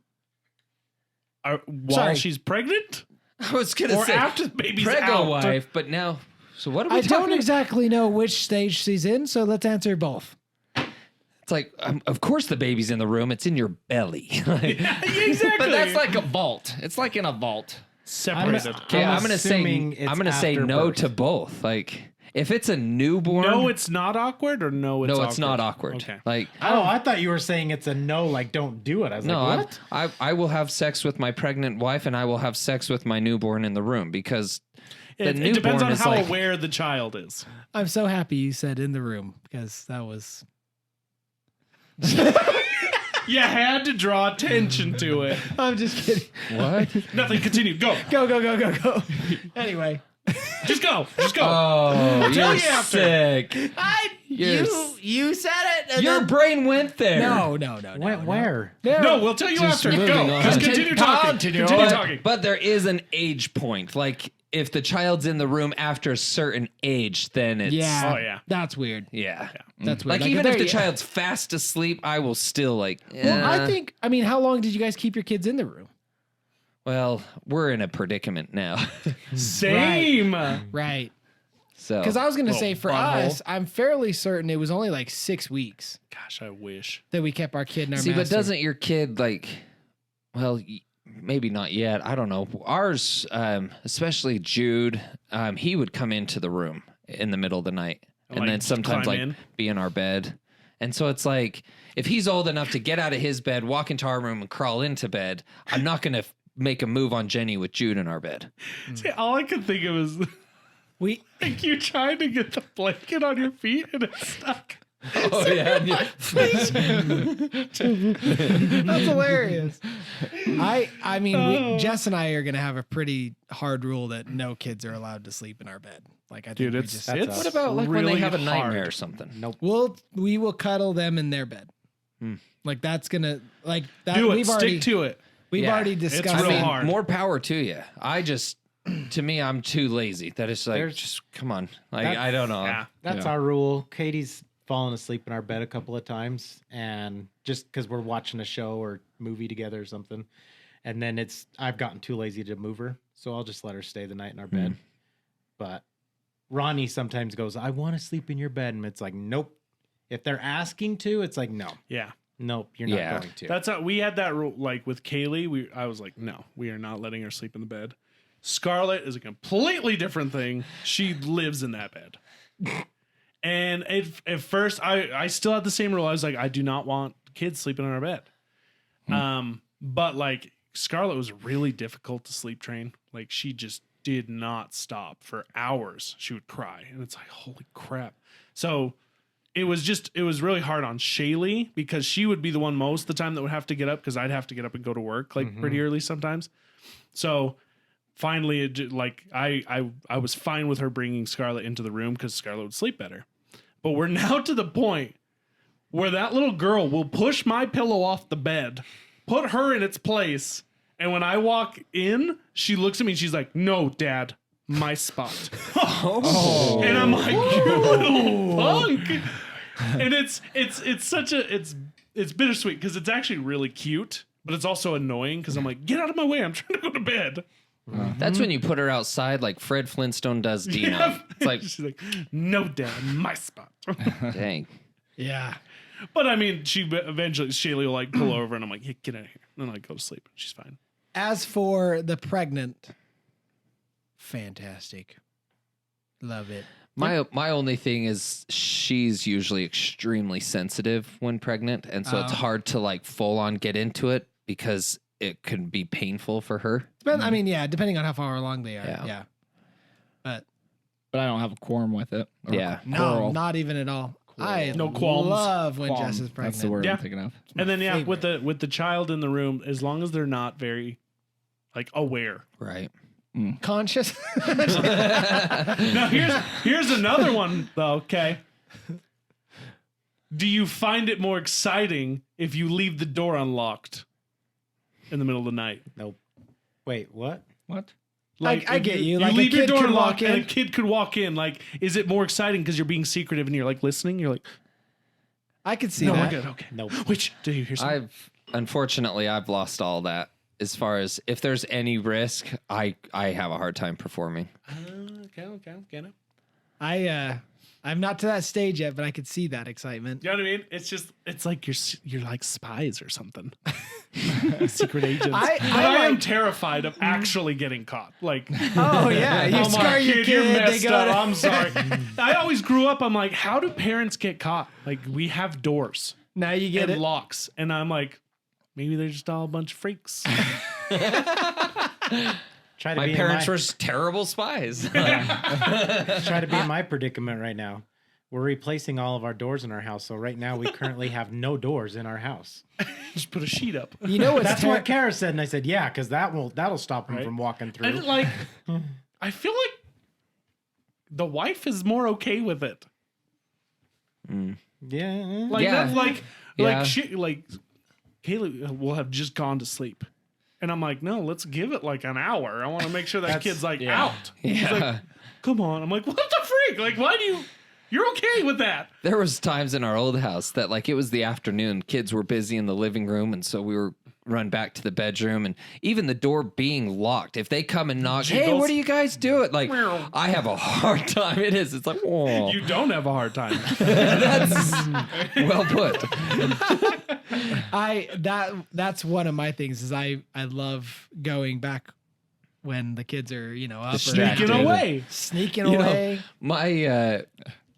While Sorry. she's pregnant? I was gonna Or say after the baby's prego out. wife, but now. So what are we I talking don't exactly know which stage she's in, so let's answer both. It's like, of course the baby's in the room. It's in your belly. Like, Exactly. But that's like a vault. It's like in a vault. separated. okay, I'm gonna say assuming it's I'm gonna say after no birth. to both. Like, if it's a newborn, No, it's not awkward, or no, it's no, awkward? it's not awkward. Okay. Like, Oh, I thought you were saying it's a no, like don't do it. I was no, like, what? I will have sex with my pregnant wife, and I will have sex with my newborn in the room because the It newborn depends on is how like, aware the child is. I'm so happy you said in the room because that was. You had to draw attention to it. I'm just kidding. what? Nothing. Continue. Go. Go. Anyway. Just go. Just go. Oh, tell you're you after. sick. You said it. and Your then- brain went there. No. Where? No, we'll tell you after. moving Go. on. Just continue talking. Continue But, talking. but there is an age point. Like, if the child's in the room after a certain age, then it's Yeah. Oh, yeah. That's weird. yeah. That's weird. Like, even if the they're- child's fast asleep, I will still like. Well, I mean, how long did you guys keep your kids in the room? Well, we're in a predicament now. Same. Right. So Because I was going to Well, say for butthole. us, I'm fairly certain it was only like 6 weeks Gosh, I wish. that we kept our kid in our see, but master. doesn't your kid like? Well, maybe not yet. I don't know. Ours, especially Jude, he would come into the room in the middle of the night, and Like, then sometimes climb like in? be in our bed. And so it's like, if he's old enough to get out of his bed, walk into our room, and crawl into bed, I'm not going to make a move on Jenny with Jude in our bed. See, all I could think of is we like you trying to get the blanket on your feet and it's stuck. Oh yeah. That's hilarious. I mean, Jess and I are gonna have a pretty hard rule that no kids are allowed to sleep in our bed. Like I think Dude, we it's just that's it's What about like when really they have a nightmare hard. or something? Nope. we will cuddle them in their bed. Like that's gonna like that. Do it. We've Stick already to it. We've Yeah. already It's discussed real that. hard. more power to you. To me, I'm too lazy. That is like, There's- just come on. Like, That's- I don't know. Yeah. That's Yeah. our rule. Katie's fallen asleep in our bed a couple of times, and just because we're watching a show or movie together or something, and then I've gotten too lazy to move her, so I'll just let her stay the night in our bed. But Ronnie sometimes goes, "I want to sleep in your bed," and it's like, nope. If they're asking to, it's like, no, Yeah. nope, you're not Yeah. going to. That's how we had that rule. Like with Kaylee, I was like, no, we are not letting her sleep in the bed. Scarlett is a completely different thing. She lives in that bed. And at first, I still had the same rule. I was like, I do not want kids sleeping in our bed. But like Scarlett was really difficult to sleep train. Like she just did not stop for hours. She would cry, and it's like, holy crap. So it was really hard on Shaylee because she would be the one most of the time that would have to get up because I'd have to get up and go to work like pretty early sometimes. So finally, I was fine with her bringing Scarlett into the room because Scarlett would sleep better. But we're now to the point where that little girl will push my pillow off the bed, put her in its place, and when I walk in, she looks at me and she's like, "No, Dad, my spot." And I'm like, "You little punk." And it's bittersweet because it's actually really cute, but it's also annoying because I'm like, "Get out of my way! I'm trying to go to bed." That's when you put her outside like Fred Flintstone does Dino. It's like, she's like, "No, Dad, my spot." dang. Yeah. But I mean, eventually Shaylee will like pull over, and I'm like, "Hey, get out of here," and then I go to sleep. She's fine. As for the pregnant, fantastic. Love it. My only thing is she's usually extremely sensitive when pregnant, and so it's hard to like full on get into it because it can be painful for her. I mean, yeah, depending on how far along they are. Yeah. Yeah. But But I don't have a quorum with it. Or Yeah. no, quarrel. not even at all. I No qualms. love when Qualm. Jess is pregnant. That's the word Yeah. I'm thinking of. And then yeah, with favorite. the child in the room, as long as they're not very like aware. Right. Conscious. Now here's another one though. Okay. Do you find it more exciting if you leave the door unlocked in the middle of the night? Nope. Wait, what? What? Like I if get you. Like, a leave your kid door could unlocked walk and a in. kid could walk in. Like, is it more exciting because you're being secretive and you're like listening? You're like, I could see no, that. we're good. Okay. Nope. Which do you hear something? Unfortunately I've lost all that. As far as if there's any risk, I have a hard time performing. Okay. Get it. I'm not to that stage yet, but I could see that excitement. You know what I mean? It's like you're like spies or something. Secret agents. I I am like- terrified of actually getting caught. Like, Oh yeah, you oh scar my your kid, kid. you're They messed go up. to- I'm sorry. I always grew up. I'm like, how do parents get caught? Like, we have doors Now you get and it. locks, and I'm like, maybe they're just all a bunch of freaks. Try to My be parents in were terrible spies. try to be in my predicament right now. We're replacing all of our doors in our house, so right now we currently have no doors in our house. Just put a sheet up. You know what's That's what Kara said, and I said, "Yeah, because that'll stop them Right. from walking through." And like, I feel like the wife is more okay with it. Yeah, Like Yeah. that's like Yeah. like Kaylee will have just gone to sleep. And I'm like, no, let's give it like an hour. I want to make sure that kid's like out. He's like, Yeah. come on. I'm like, what the freak? Like, why do you're okay with that? There was times in our old house that like it was the afternoon, kids were busy in the living room, and so we were run back to the bedroom, and even the door being locked. If they come and knock, hey, Jiggles. what are you guys doing? Like, Meow. I have a hard time. It's like, whoa, You don't have a hard time. that's well put. That's one of my things is I love going back when the kids are, up or Sneaking active. away. Sneaking You know, away.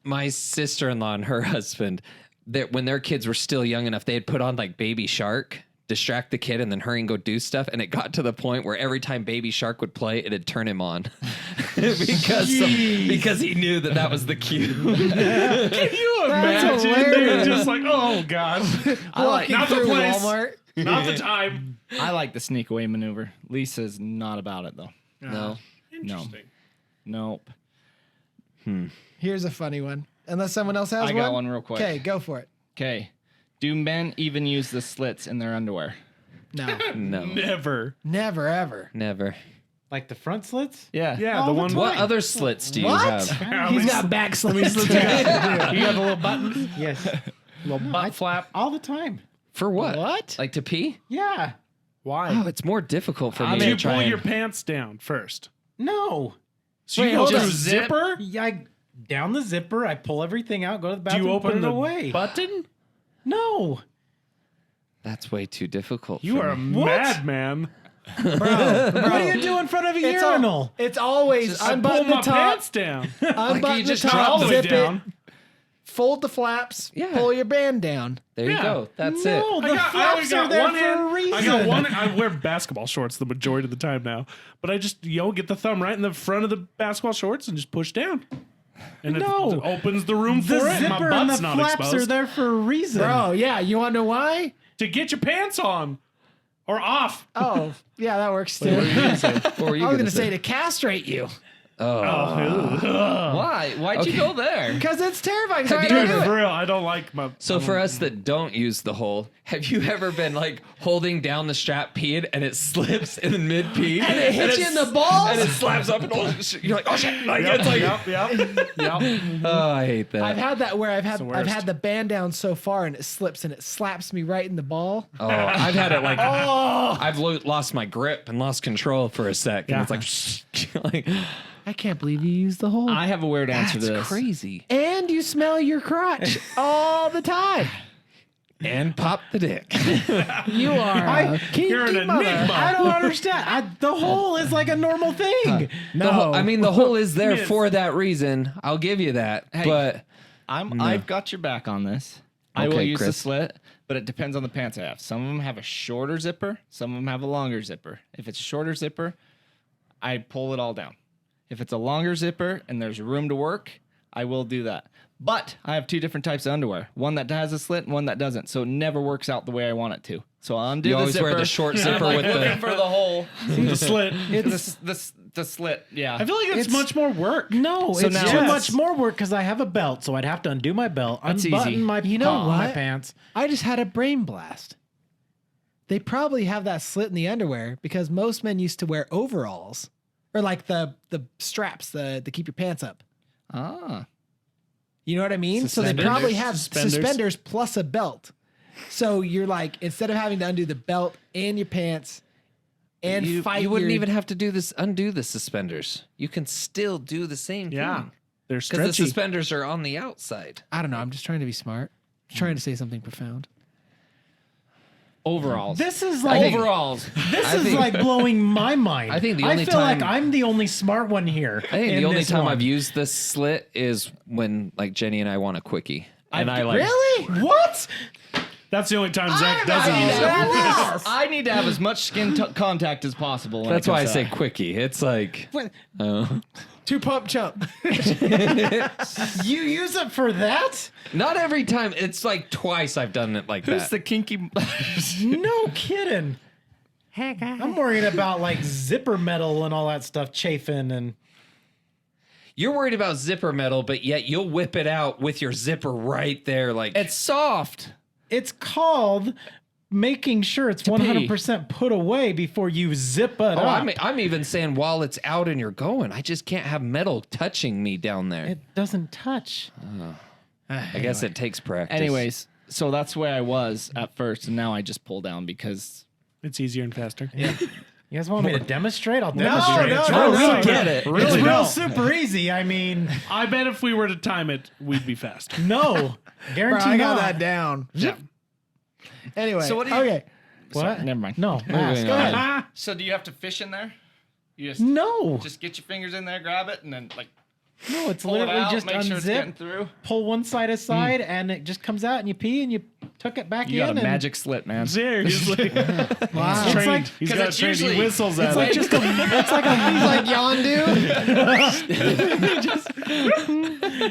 my sister-in-law and her husband, that when their kids were still young enough, they had put on like Baby Shark, distract the kid, and then hurry and go do stuff. And it got to the point where every time Baby Shark would play, it'd turn him on because he knew that was the cue. Can you That's imagine? They're hilarious. just like, oh God. Walking not the through place. Walmart. Not the time. I like the sneak away maneuver. Lisa's not about it though. No. Interesting. Nope. Here's a funny one. Unless someone else has I one. got one real quick. Okay, go for it. Okay. Do men even use the slits in their underwear? No. No, Never. Never, ever. never. Like the front slits? Yeah. Yeah, All the the one. time. What other slits do you What? have? He's got back slits. You got the little buttons. Yes. Little butt flap. All the time. For what? What? Like to pee? Yeah. Why? Oh, it's more difficult for me Do to you try pull and- your pants down first? No. So Wait, you go hold through on. zipper? Yeah, I down the zipper, I pull everything out, go to the Do bathroom, you put open it the away. button? No. That's way too difficult. You for are a me. madman. What do you do in front of a It's urinal? It's always I pull unbutton my the top, pants down. unbutton you the just top, drop all the way zip down. it, fold the flaps, Yeah. pull your band down. There you Yeah. go. That's No, it. the flaps are there for a reason. I got one. I wear basketball shorts the majority of the time now, but I just get the thumb right in the front of the basketball shorts and just push down, and No. it opens the room for The it. My zipper and butt's the not flaps exposed. are there for a reason. Bro, yeah, you want to know why? To get your pants on or off. Oh, yeah, that works too. What were you I was gonna going to say to castrate you Why? Why'd you go there? because it's terrifying. 'cause I Have don't you do For it. real, I don't like my. So for us that don't use the hole, have you ever been like holding down the strap peeing and it slips in mid pee and it hits you in the balls? and it slaps up and you're like, oh shit! Like, it's like, Yep. oh, I hate that. I've had that where I've the had worst. the band down so far and it slips and it slaps me right in the ball. Oh, I've had it like I've lost my grip and lost control for a sec, and it's like, I can't believe you used the hole. I have a weird answer that's to this. crazy. And you smell your crotch all the time. And pop the dick. You are a kinky You're an mother. enigma. I don't understand. The hole is like a normal thing. No, I mean, the hole is there Yes. for that reason. I'll give you that. Hey. But I've got your back on this. I will Okay, use the Chris. slit, but it depends on the pants I have. Some of them have a shorter zipper, some of them have a longer zipper. If it's a shorter zipper, I pull it all down. If it's a longer zipper and there's room to work, I will do that. But I have two different types of underwear. One that has a slit and one that doesn't. So it never works out the way I want it to. So I'll undo You the always zipper. wear the short and zipper I'm with looking the- for the hole. The slit. The slit, yeah. I feel like it's much more work. No, So it's now- too Yes. much more work because I have a belt, so I'd have to undo my belt, That's unbutton easy. my, You know my what? pants. I just had a brain blast. They probably have that slit in the underwear because most men used to wear overalls or like the straps to keep your pants up. Ah. You know what I mean? So they Suspenders. probably have Suspenders. suspenders plus a belt. So you're like, instead of having to undo the belt and your pants and you fight, wouldn't your- even have to undo the suspenders. You can still do the same Yeah. thing. They're Because the stretchy. suspenders are on the outside. I don't know. I'm just trying to be smart. I'm trying to say something profound. Overalls. This is like Overalls. this is like blowing my mind. I think the I only feel like time- I'm the only smart one here. I think in the only this time one. I've used this slit is when like Jenny and I want a quickie. And I like Really? What? That's the only time Zach doesn't I use need, it. to have, I need to have as much skin contact as possible. when That's it why I comes to say that. quickie. It's like Two pump chump. You use it for that? not every time. It's like twice I've done it like Who's that. the kinky? No kidding. I'm worried about like zipper metal and all that stuff chafing and You're worried about zipper metal, but yet you'll whip it out with your zipper right there. Like It's soft. it's called making sure it's 100% put away before you zip it oh, up. I'm even saying while it's out and you're going, I just can't have metal touching me down there. It doesn't touch. I guess it takes practice. Anyways, so that's where I was at first, and now I just pull down because It's easier and faster. You guys want me to demonstrate? I'll demonstrate. no, It's no, real no. super- Get it. It's Really real don't. super easy. I mean, I bet if we were to time it, we'd be fast. no. Bro, Guarantee I got not. that down. Yeah. Anyway. So what do you- Okay. What? Sorry, never mind. No. Moving Ask. Go on. ahead. So do you have to fish in there? You just No. just get your fingers in there, grab it, and then like No, it's pull it literally out, just make sure it's getting unzip, through. pull one side aside, and it just comes out, and you pee, and you tuck it back You in. got a and magic slit, man. Seriously. Wow. He's trained. like- He's 'cause got it's trained. He usually- whistles at It's like it. just a. It's like a. He's like Yondu.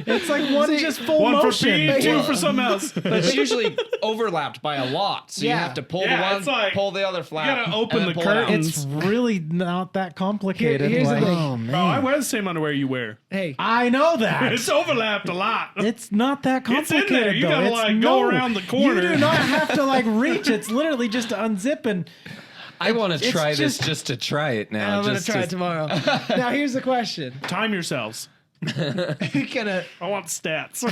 It's like one just full One for motion. pee, two for something else. But it's usually overlapped by a lot, so you Yeah. have to pull Yeah, the it's one, like- pull the other flap. gotta open and then the pull it out. curtain. It's really not that complicated. Here's the like- thing. Oh, I wear the same underwear you wear. Hey, I know that. It's overlapped a lot. It's not that It's in complicated. there. You though. gotta It's like no. go around the corner. You corner. You do not have to like reach. It's literally just to unzip and I want to it's try this just- just to try it now. I'm gonna just try it tomorrow. Now here's the question: Time yourselves. You gonna I want stats.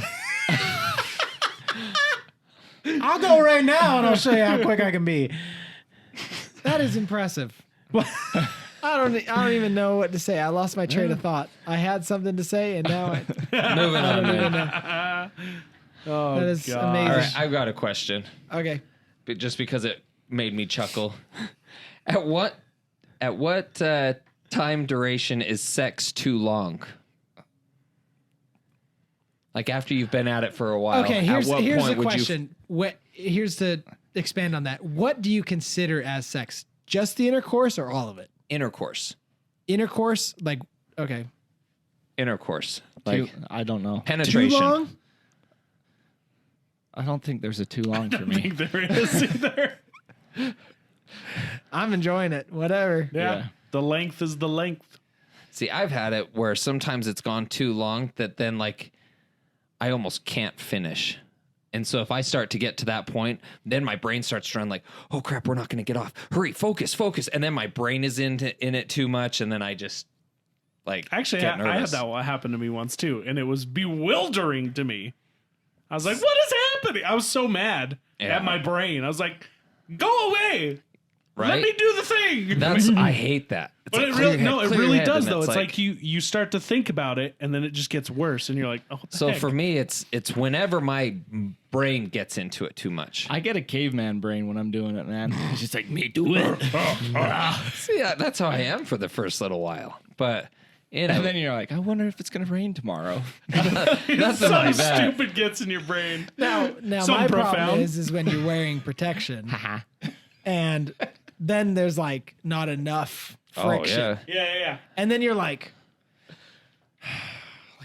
I'll go right now and I'll show you how quick I can be. That is impressive. I don't even know what to say. I lost my train of thought. I had something to say, and now Moving I on. don't even Man. know. Oh, That is God. amazing. All right, I've got a question, Okay. but just because it made me chuckle. At what time duration is sex too long? Like after you've been at it for a while. Okay. at Here's what the point would question. Here's to expand on that. What do you consider as sex? Just the intercourse or all of it? intercourse? Intercourse, like okay, Intercourse, like I don't know. too penetration. long. I don't think there's a too long for I me. think there is either. I'm enjoying it. Whatever. Yeah. Yeah. The length is the length. See, I've had it where sometimes it's gone too long that then like I almost can't finish. And so if I start to get to that point, then my brain starts to run like, oh crap, we're not going to get off. Hurry, focus. And then my brain is in it too much. And then I just like Actually, get I had nervous. that happen to me once too, and it was bewildering to me. I was like, "What is happening?" I was so mad Yeah. at my brain. I was like, "Go away! Let Right? me do the thing." I hate that. It's but like, it clear really your head, it clear your really head, does and though. It's like you start to think about it, and then it just gets worse, and you're like, "Oh, what the So heck?" for me, it's whenever my brain gets into it too much. I get a caveman brain when I'm doing it, man. It's just like me do it. See, that's how I am for the first little while. But you know, And then you're like, I wonder if it's gonna rain tomorrow. nothing something like that. stupid gets in your brain. Now Something my problem profound. is when you're wearing protection, and then there's like not enough friction, Oh yeah. Yeah. and then you're like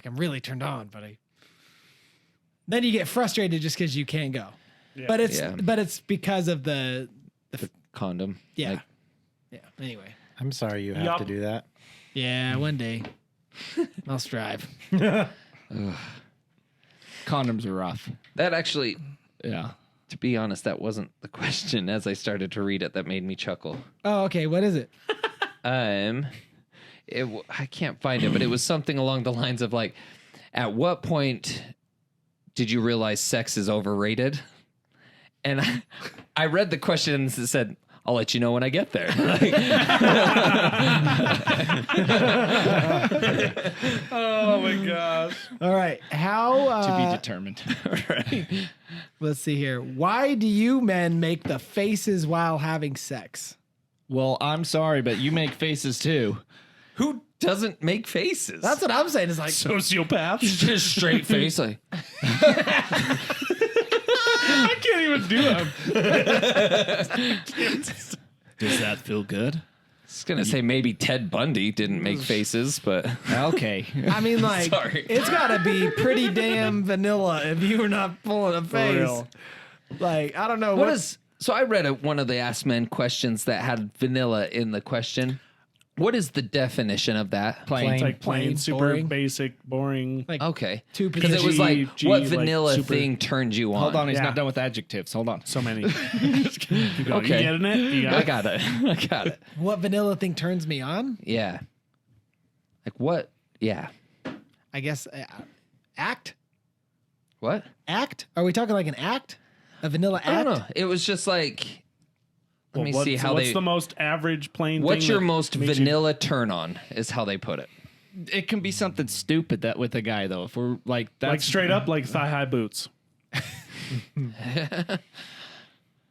I'm really turned on, then you get frustrated just because you can't go. Yeah. But it's Yeah. because of the Condom. yeah Like, yeah. Anyway, I'm sorry you have Yup. to do that. yeah. One day I'll strive. Condoms are rough. that actually, Yeah. to be honest, that wasn't the question. As I started to read it, that made me chuckle. Oh, okay. What is it? I can't find it, but it was something along the lines of like, at what point did you realize sex is overrated? And I read the question and it said, I'll let you know when I get there. Oh my gosh. All right. How? To be determined. Let's see here. Why do you men make the faces while having sex? Well, I'm sorry, but you make faces too. Who doesn't make faces? That's what I'm saying. It's like Sociopath. just straight face. Like, I can't even do it. Does that feel good? I was gonna say maybe Ted Bundy didn't make faces, but Okay. I mean, like, Sorry. it's got to be pretty damn vanilla if you were not pulling a face. real. Like, I don't know what is? So I read one of the AskMen questions that had vanilla in the question. What is the definition of that? Plain. It's like plain, Plain, super boring. basic, boring. like Okay, two because it was like, G, what like, vanilla super- thing turned you on? Hold on, he's Yeah. not done with adjectives. Hold on. So many. Keep going. Okay. You getting it? You I got it? got it. I got it. what vanilla thing turns me on? Yeah. Like what? Yeah. I guess act. What? Act? Are we talking like an act? A vanilla act? I don't know. It was just like. Let me see how what's they. the most average plain What's thing your that most makes you- vanilla turn on? Is how they put it. It can be something stupid that with a guy though. If we're like that's like straight up like thigh high boots?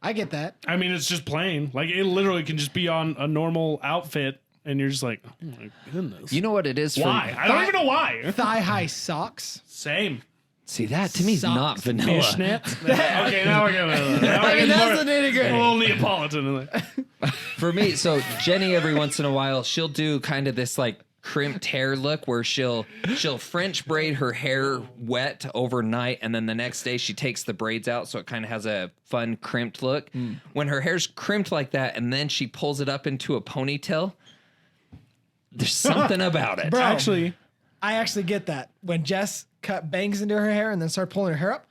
I get that. I mean, it's just plain. Like it literally can just be on a normal outfit, and you're just like, oh my goodness. You know what it is for? why? I don't even know why. Thigh high socks. Same. See, that to me is not Socks. vanilla. Fishnets. Okay, now we're gonna. Now I we're mean, getting that's more, the nitty a gritty. little Neapolitan. For me, so Jenny every once in a while she'll do kind of this like crimped hair look where she'll French braid her hair wet overnight and then the next day she takes the braids out so it kind of has a fun crimped look. When her hair's crimped like that and then she pulls it up into a ponytail, there's something about it. Bro, Actually, I actually get that. When Jess bangs into her hair and then start pulling her hair up,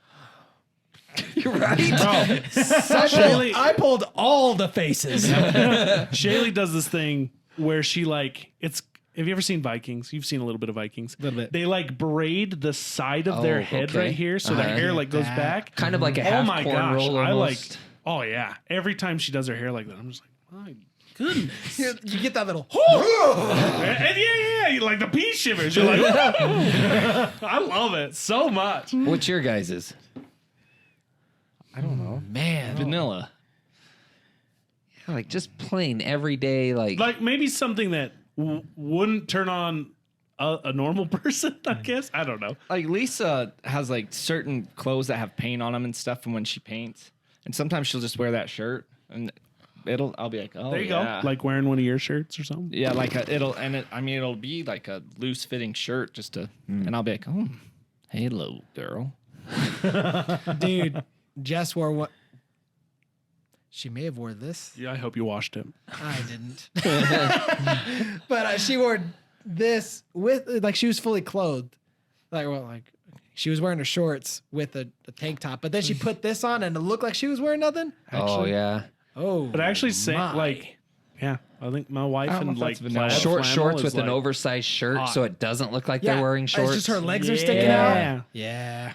You're right. Shaylee, I pulled all the faces. Shaylee does this thing where she like it's. Have you ever seen Vikings? You've seen a little bit of Vikings. Little bit. They like braid the side of their head okay. right here, so their hair like goes that. back. Kind of like a Oh half my corn gosh! roll I like. almost. Oh yeah! Every time she does her hair like that, I'm just like, my goodness. You get that little. And yeah, like the pea shivers. You're like, I love it so much. What's your guys's? I don't know. Man. Vanilla. Like just plain everyday, Like maybe something that wouldn't turn on a normal person. I guess I don't know. Like Lisa has like certain clothes that have paint on them and stuff from when she paints, and sometimes she'll just wear that shirt, and I'll be like, oh, There you yeah. go. Like wearing one of your shirts or something. Yeah, like it'll be like a loose fitting shirt just to, and I'll be like, oh, hello, girl. Dude, Jess wore what? She may have wore this. Yeah, I hope you washed it. I didn't. But she wore this with, like, she was fully clothed. Like she was wearing her shorts with a tank top, but then she put this on and it looked like she was wearing nothing. oh yeah, Oh, But actually, say my. like, yeah, I think my wife I don't know and if like that's vanilla. plaid short flannel shorts is with an like- oversized shirt, hot. so it doesn't look like Yeah, they're wearing shorts. It's just her legs are sticking Yeah. out. Yeah.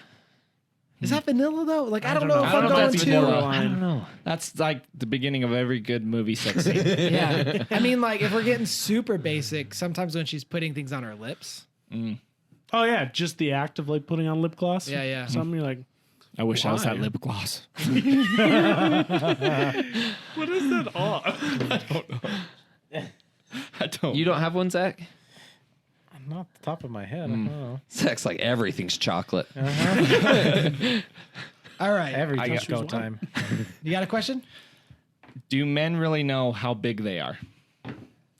Is that vanilla though? Like I don't don't know know. if I I'm don't know going if that's to. vanilla. I don't know. That's like the beginning of every good movie sex scene. Yeah. I mean, like if we're getting super basic, sometimes when she's putting things on her lips. Oh yeah, just the act of like putting on lip gloss. Yeah, yeah. Something you're like, I wish I was Why? that lip gloss. what is that all? I don't. You don't have one, Zach? Not off the top of my head. I don't know. Zach's like everything's chocolate. All right. Every I got- disco time. You got a question? Do men really know how big they are?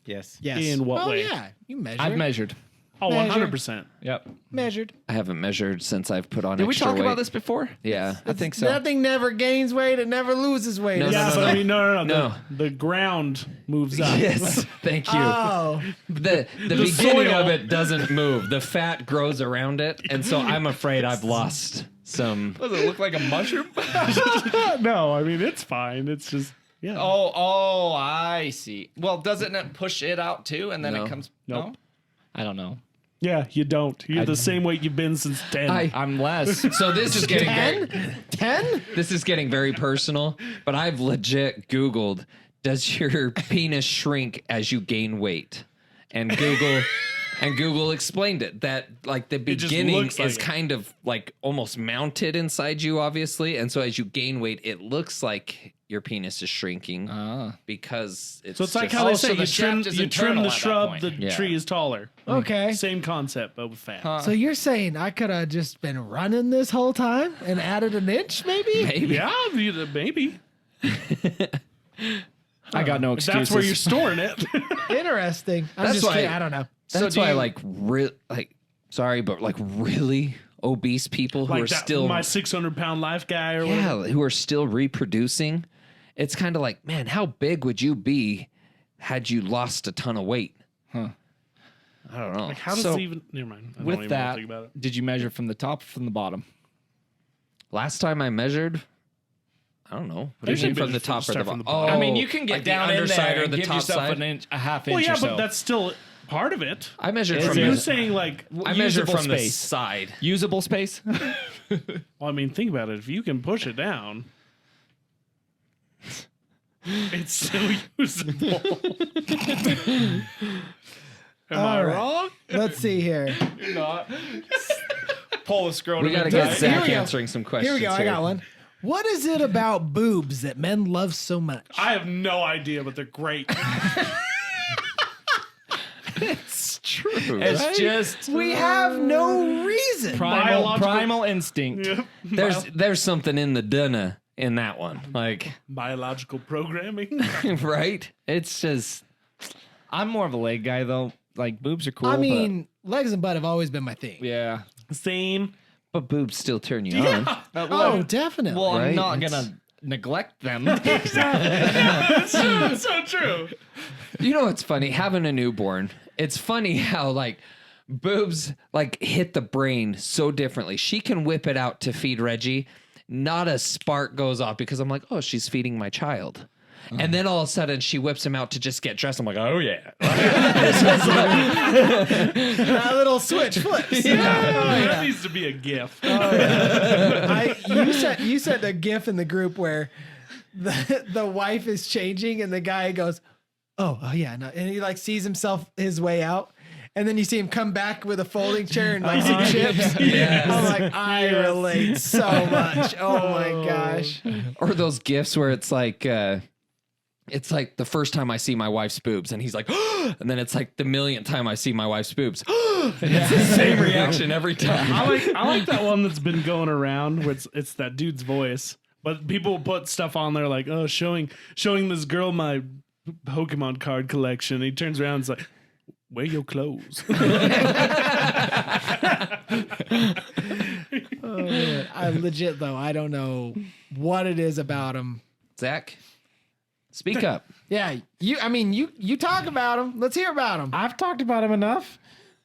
Yes. Yes. In what oh, way? Yeah. You measure. I've measured. Oh, Measure. 100%. Yep. measured. I haven't measured since I've put on Did we extra talk weight. about this before? Yeah. I think so. Nothing never gains weight. It never loses weight. No, Yeah, no, but no. I mean, no. No. The ground moves up. Yes. Thank you. Oh. The beginning soil. of it doesn't move. The fat grows around it, and so I'm afraid I've lost some. Does it look like a mushroom? No, I mean it's fine. It's just yeah. Oh, I see. Well, doesn't it push it out too, and then No. it comes? Nope. No? I don't know. Yeah, you don't. You're the same weight you've been since 10. I'm less. So this is getting very, 10? this is getting very personal, but I've legit Googled, does your penis shrink as you gain weight? And Google explained it, that like the just beginning looks like is it. kind of like almost mounted inside you, obviously. And so as you gain weight, it looks like your penis is shrinking because it's so it's like just- how they so say the shaft is you trim internal the at that shrub, point. the Yeah. tree is taller. Okay. Same concept, but with fat. So you're saying I could have just been running this whole time and added an inch, maybe? maybe. Yeah, maybe. I got no If excuses. that's where you're storing it. Interesting. I'm That's just why- kidding. I don't know. That's do why, you- like, sorry, but like really obese people who like are that, still, my 600-pound life guy or whatever. who are still reproducing. It's kind of like, man, how big would you be had you lost a ton of weight? I don't know. Like, how does So, it even? Never mind. I don't With even that, want to think about it. did you measure from the top or from the bottom? Last time I measured, I don't know. What do you Usually mean from the measure top or start the from bottom? the bottom. I mean, you can get like the down in underside there or and the give top yourself side. an inch, a half inch Well, yeah, or so. but that's still part of it. I measured Is from it? You're the, saying like, I measured usable from the space. side. Usable space. well, I mean, think about it. If you can push it down, it's still usable. Am I All right. wrong? Let's see here. You're not. Pull the scrotum. We got to in get tight. Here Zach we go. answering some questions. Here we go. I got one. What is it about boobs that men love so much? I have no idea, but they're great. It's true. It's just We have no reason. primal instinct. There's something in the dunna in that one. Like, Biological programming. right? It's just I'm more of a leg guy though. Like boobs are cool. I mean, legs and butt have always been my thing. but yeah. Same. but boobs still turn you on. Oh, definitely. Well, Right? I'm not It's- gonna neglect them. That's so true. You know what's funny? Having a newborn, it's funny how like boobs like hit the brain so differently. She can whip it out to feed Reggie, not a spark goes off because I'm like, oh, she's feeding my child. And then all of a sudden she whips him out to just get dressed. I'm like, oh yeah. That little switch flips. That needs to be a GIF. You sent a GIF in the group where the wife is changing and the guy goes, oh yeah, no, and he like sees his way out. And then you see him come back with a folding chair and like some chips. I'm like, I relate so much. Oh my gosh. Or those gifs where it's like the first time I see my wife's boobs, and he's like, and then it's like the millionth time I see my wife's boobs. It's the same reaction every time. I like that one that's been going around where it's that dude's voice, but people put stuff on there like, oh, showing this girl my Pokemon card collection. And he turns around and is like, wear your clothes. I legit though, I don't know what it is about him. Zach, speak up. Yeah, you talk about him. Let's hear about him. I've talked about them enough.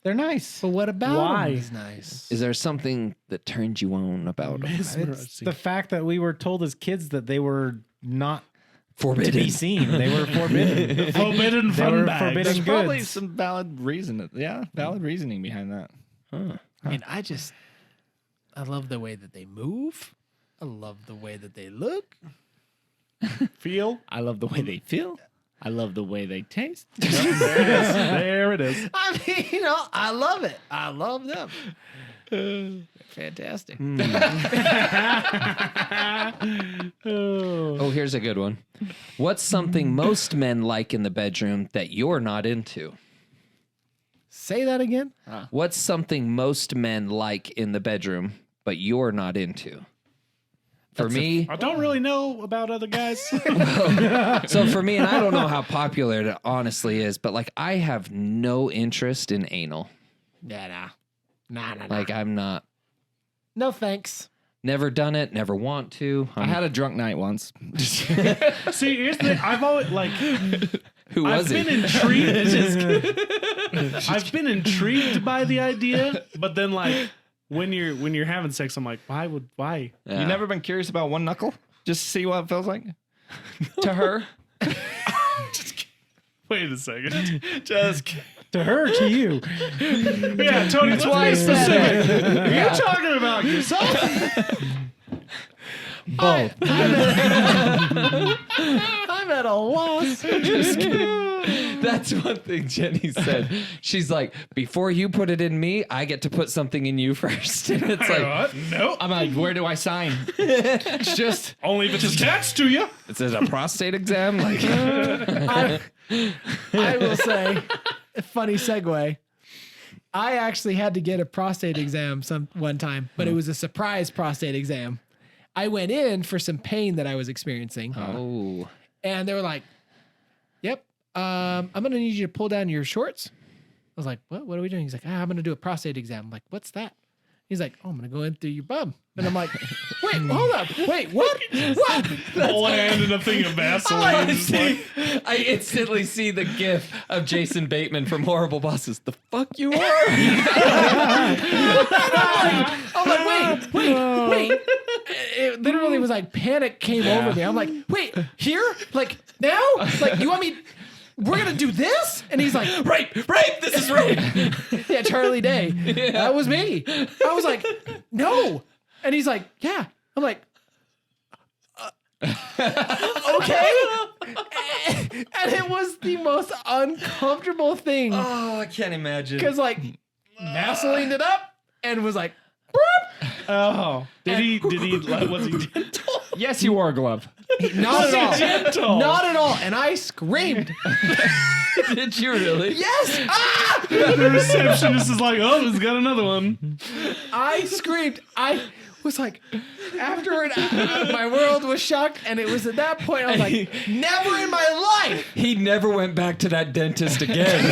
They're nice. But what about Why? him is nice? Is there something that turns you on about him? It's the fact that we were told as kids that they were not to be Forbidden. seen. They were forbidden. Forbidden They fun were bags. forbidden There's probably goods. some valid reason. Yeah, valid reasoning behind that. I mean, I love the way that they move. I love the way that they look. Feel? I love the way they feel. I love the way they taste. There it is. I mean, I love it. I love them. Fantastic. Oh, here's a good one. What's something most men like in the bedroom that you're not into? Say that again. What's something most men like in the bedroom but you're not into? For me, I don't really know about other guys. so for me, and I don't know how popular it honestly is, but like I have no interest in anal. Nah. Like I'm not, No thanks. never done it, never want to. I had a drunk night once. See, here's the thing. I've always Who I've was been it? intrigued. I've been intrigued by the idea, but then like when you're having sex, I'm like, why? Yeah. You never been curious about one knuckle? Just to see what it feels like? To her? Wait a second. Just To her, to you. Yeah, Tony, that's why I said it. Are you talking about yourself? Both. I'm at a loss. That's one thing Jenny said. She's like, before you put it in me, I get to put something in you first. And it's like, What? Nope. I'm like, where do I sign? It's just Only if it's attached to you. is it a prostate exam? Like, I will say, a funny segue. I actually had to get a prostate exam one time, but it was a surprise prostate exam. I went in for some pain that I was experiencing, oh, and they were like, "Yep, I'm gonna need you to pull down your shorts." I was like, "What? What are we doing?" He's like, "I'm gonna do a prostate exam." I'm like, "What's that?" He's like, "Oh, I'm gonna go in through your bum," and I'm like, "Wait, hold up, wait, what? What?" Whole hand in a thing of Vaseline. Just like, I instantly see the gif of Jason Bateman from Horrible Bosses. The fuck you are? I'm like, wait. It literally was like panic came over me. I'm like, wait, here? Like now? Like you want me? We're gonna do this? And he's like, Rape! This is rape! yeah, Charlie Day. That was me. I was like, no. And he's like, yeah. I'm like, okay. And it was the most uncomfortable thing Oh, I can't imagine. because like Vaseline it up and was like, oh, did he? Like, was he gentle? yes, you wore a glove. not at all. Gentle. Not at all. And I screamed, Did you really? yes! Ah! The receptionist is like, oh, he's got another one. I screamed. I was like, after my world was shocked, and it was at that point I was like, never in my life. He never went back to that dentist again.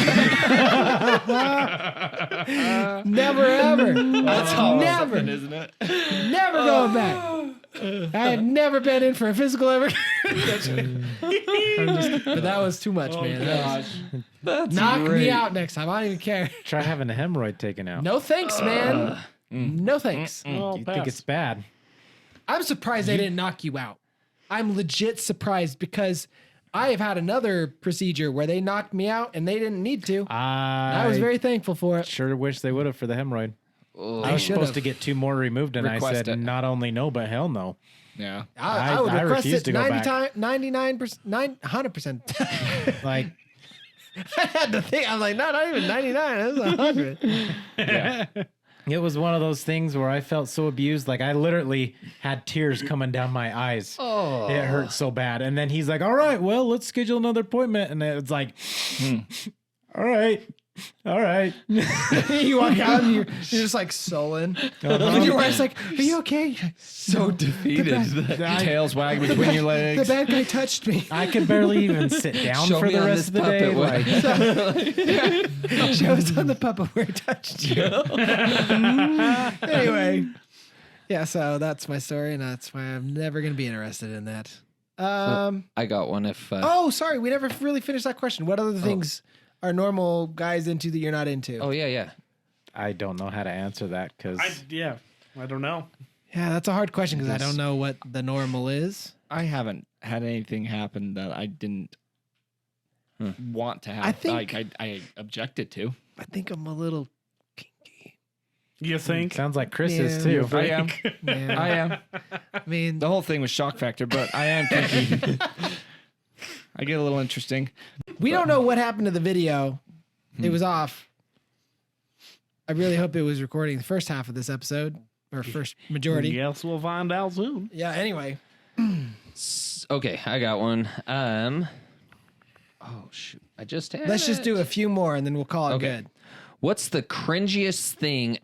Never ever. That's how Never. isn't it? Never going back. I have never been in for a physical ever. But that was too much, man. That was- That's knock great. me out next time. I don't even care. Try having a hemorrhoid taken out. No thanks, man. No thanks. Oh, You think it's bad? I'm surprised they didn't knock you out. I'm legit surprised because I have had another procedure where they knocked me out and they didn't need to. I was very thankful for it. Sure wish they would have for the hemorrhoid. I was should supposed have. to get 2 more removed, and I Request said it. not only no, but hell no. Yeah. I would I request refuse it to go back. 99%, 100%. Like, I had to think. I'm like, no, not even 99. It was 100. Yeah. it was one of those things where I felt so abused. Like, I literally had tears coming down my eyes. Oh, it hurt so bad. And then he's like, "All right, well, let's schedule another appointment." And it's like, all right. You walk out and you're just like sullen. And your wife's like, "Are you okay?" So defeated. Tails wag between your The legs. bad guy touched me. I could barely even sit down Show for me the on rest this of the day. puppet. Like, Show us on the puppet where it touched you. Anyway, yeah. So that's my story, and that's why I'm never gonna be interested in that. I got one. If Oh, sorry, we never really finished that question. What other things are normal guys into that you're not into? oh yeah. I don't know how to answer that because I don't know. Yeah, that's a hard question because I don't know what the normal is. I haven't had anything happen that I didn't want to have. I think- I objected to. I think I'm a little kinky. You think? sounds like Chris Yeah. is too. I am. Yeah. I am. I mean, The whole thing was shock factor, but I am kinky. I get a little interesting. we don't know what happened to the video. It was off. I really hope it was recording the first half of this episode or first majority. Yes, we'll find out soon. Yeah. Anyway, Okay, I got one. Oh shoot, I just had. let's just do a few more and then we'll call it Okay. good. What's the cringiest thing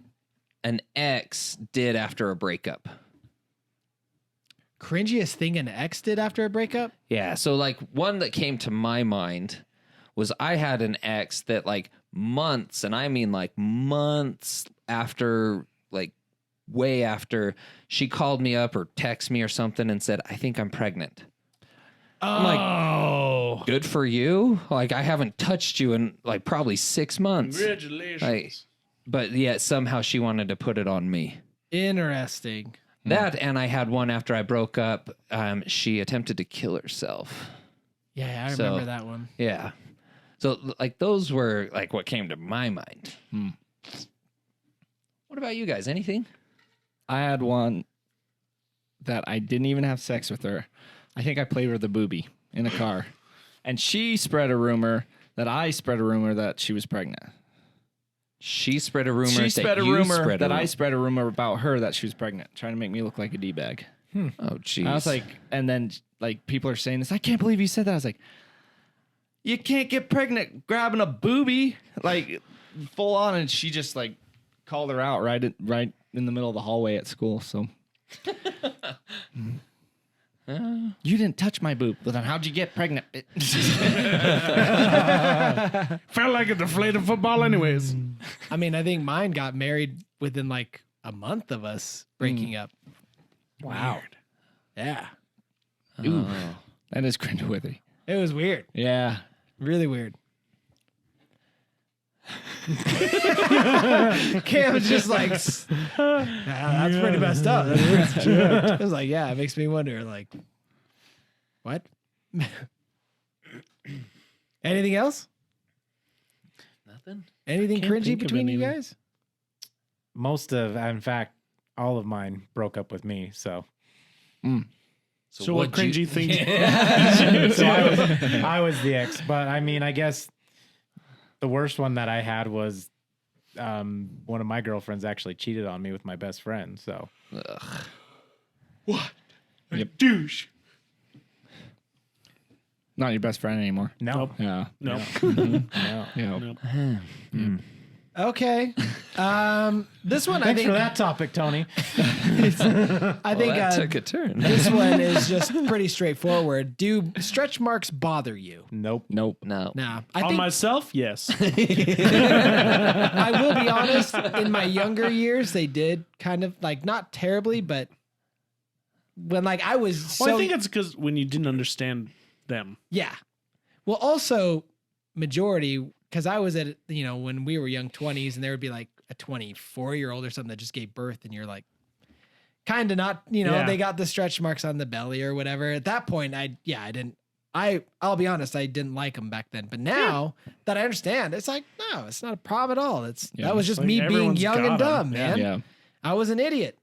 an ex did after a breakup? Cringiest thing an ex did after a breakup? Yeah, so like one that came to my mind was I had an ex that like months, and I mean like months after, like way after, she called me up or texted me or something and said, "I think I'm pregnant." I'm like, good for you. Like, I haven't touched you in like probably 6 months. Congratulations. Like, but yet somehow she wanted to put it on me. Interesting. That, and I had one after I broke up. She attempted to kill herself. Yeah, I So- remember that one. Yeah. So like those were like what came to my mind. What about you guys? Anything? I had one that I didn't even have sex with her. I think I played with a boobie in a car. And she spread a rumor that I spread a rumor that she was pregnant. She spread a rumor. She spread that a you rumor spread a that I rumor. spread a rumor about her that she was pregnant, trying to make me look like a D-bag. Oh, jeez. I was like, and then like people are saying this. I can't believe you said that. I was like, you can't get pregnant grabbing a boobie, like full on. And she just like called her out right in the middle of the hallway at school. So you didn't touch my boob. Well, then how'd you get pregnant? Felt like a deflated football, anyways. I mean, I think mine got married within like a month of us breaking up. Wow. Yeah. Ooh, that is cringeworthy. It was weird. Yeah. Really weird. Cam's just like, that's pretty messed up. I was like, yeah, it makes me wonder, like, what? Anything else? Nothing. Anything Can't cringy think of between you anything. guys? Most of, in fact, all of mine broke up with me. So, So what what'd cringy you- thing? so I was the ex. But I mean, I guess the worst one that I had was one of my girlfriends actually cheated on me with my best friend. So Douche. Not your best friend anymore. no, Yeah. No. no. Yeah. Okay. This one, Thanks I think, for that topic, Tony. I think that took a turn. this one is just pretty straightforward. Do stretch marks bother you? Nope. Nope. No. Nah. I On think myself, yes. I will be honest, in my younger years, they did kind of like not terribly, but when like I was Well, so I think it's because when you didn't understand them. yeah. Well, also majority because I was at when we were young 20s and there would be like a 24-year-old or something that just gave birth and you're like kind of not, you know, Yeah. they got the stretch marks on the belly or whatever. At that point, I'll be honest, I didn't like them back then. But now that I understand, it's like, no, it's not a problem at all. That was just Like, me being everyone's young got and 'em. dumb, Yeah. man. Yeah. I was an idiot.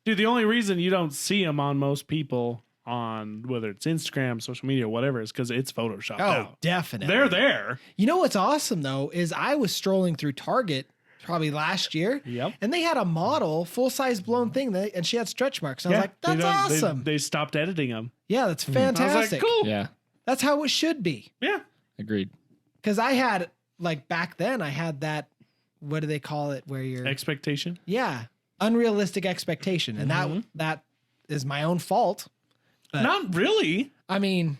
Dude, the only reason you don't see them on most people on whether it's Instagram, social media, whatever, is because it's photoshopped Oh, out. definitely. They're there. You know what's awesome though is I was strolling through Target probably last year, Yep. and they had a model full size blown thing, and she had stretch marks. And I was like, they that's don't- awesome. They stopped editing them. Yeah, that's I was like, fantastic. cool. Yeah. That's how it should be. Yeah. Agreed. Because I had like back then, I had that. What do they call it? Where you're Expectation. yeah, unrealistic expectation, and that is my own fault. But- Not really. I mean,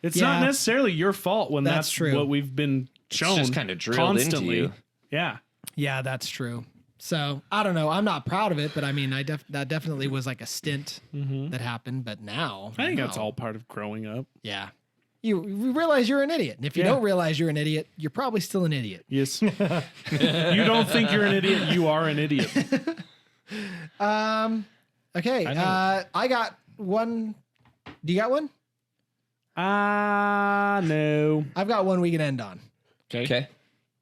It's Yeah. not necessarily your fault when That's that's true. what we've been shown. just kinda drilled into constantly. you. Yeah. yeah, that's true. So I don't know. I'm not proud of it, but I mean, that definitely was like a stint that happened. But now, I think that's no. all part of growing up. Yeah. You realize you're an idiot. And if you Yeah. don't realize you're an idiot, you're probably still an idiot. Yes. You don't think you're an idiot, you are an idiot. Okay. I got one. Do you got one? No. I've got one we can end on. Okay.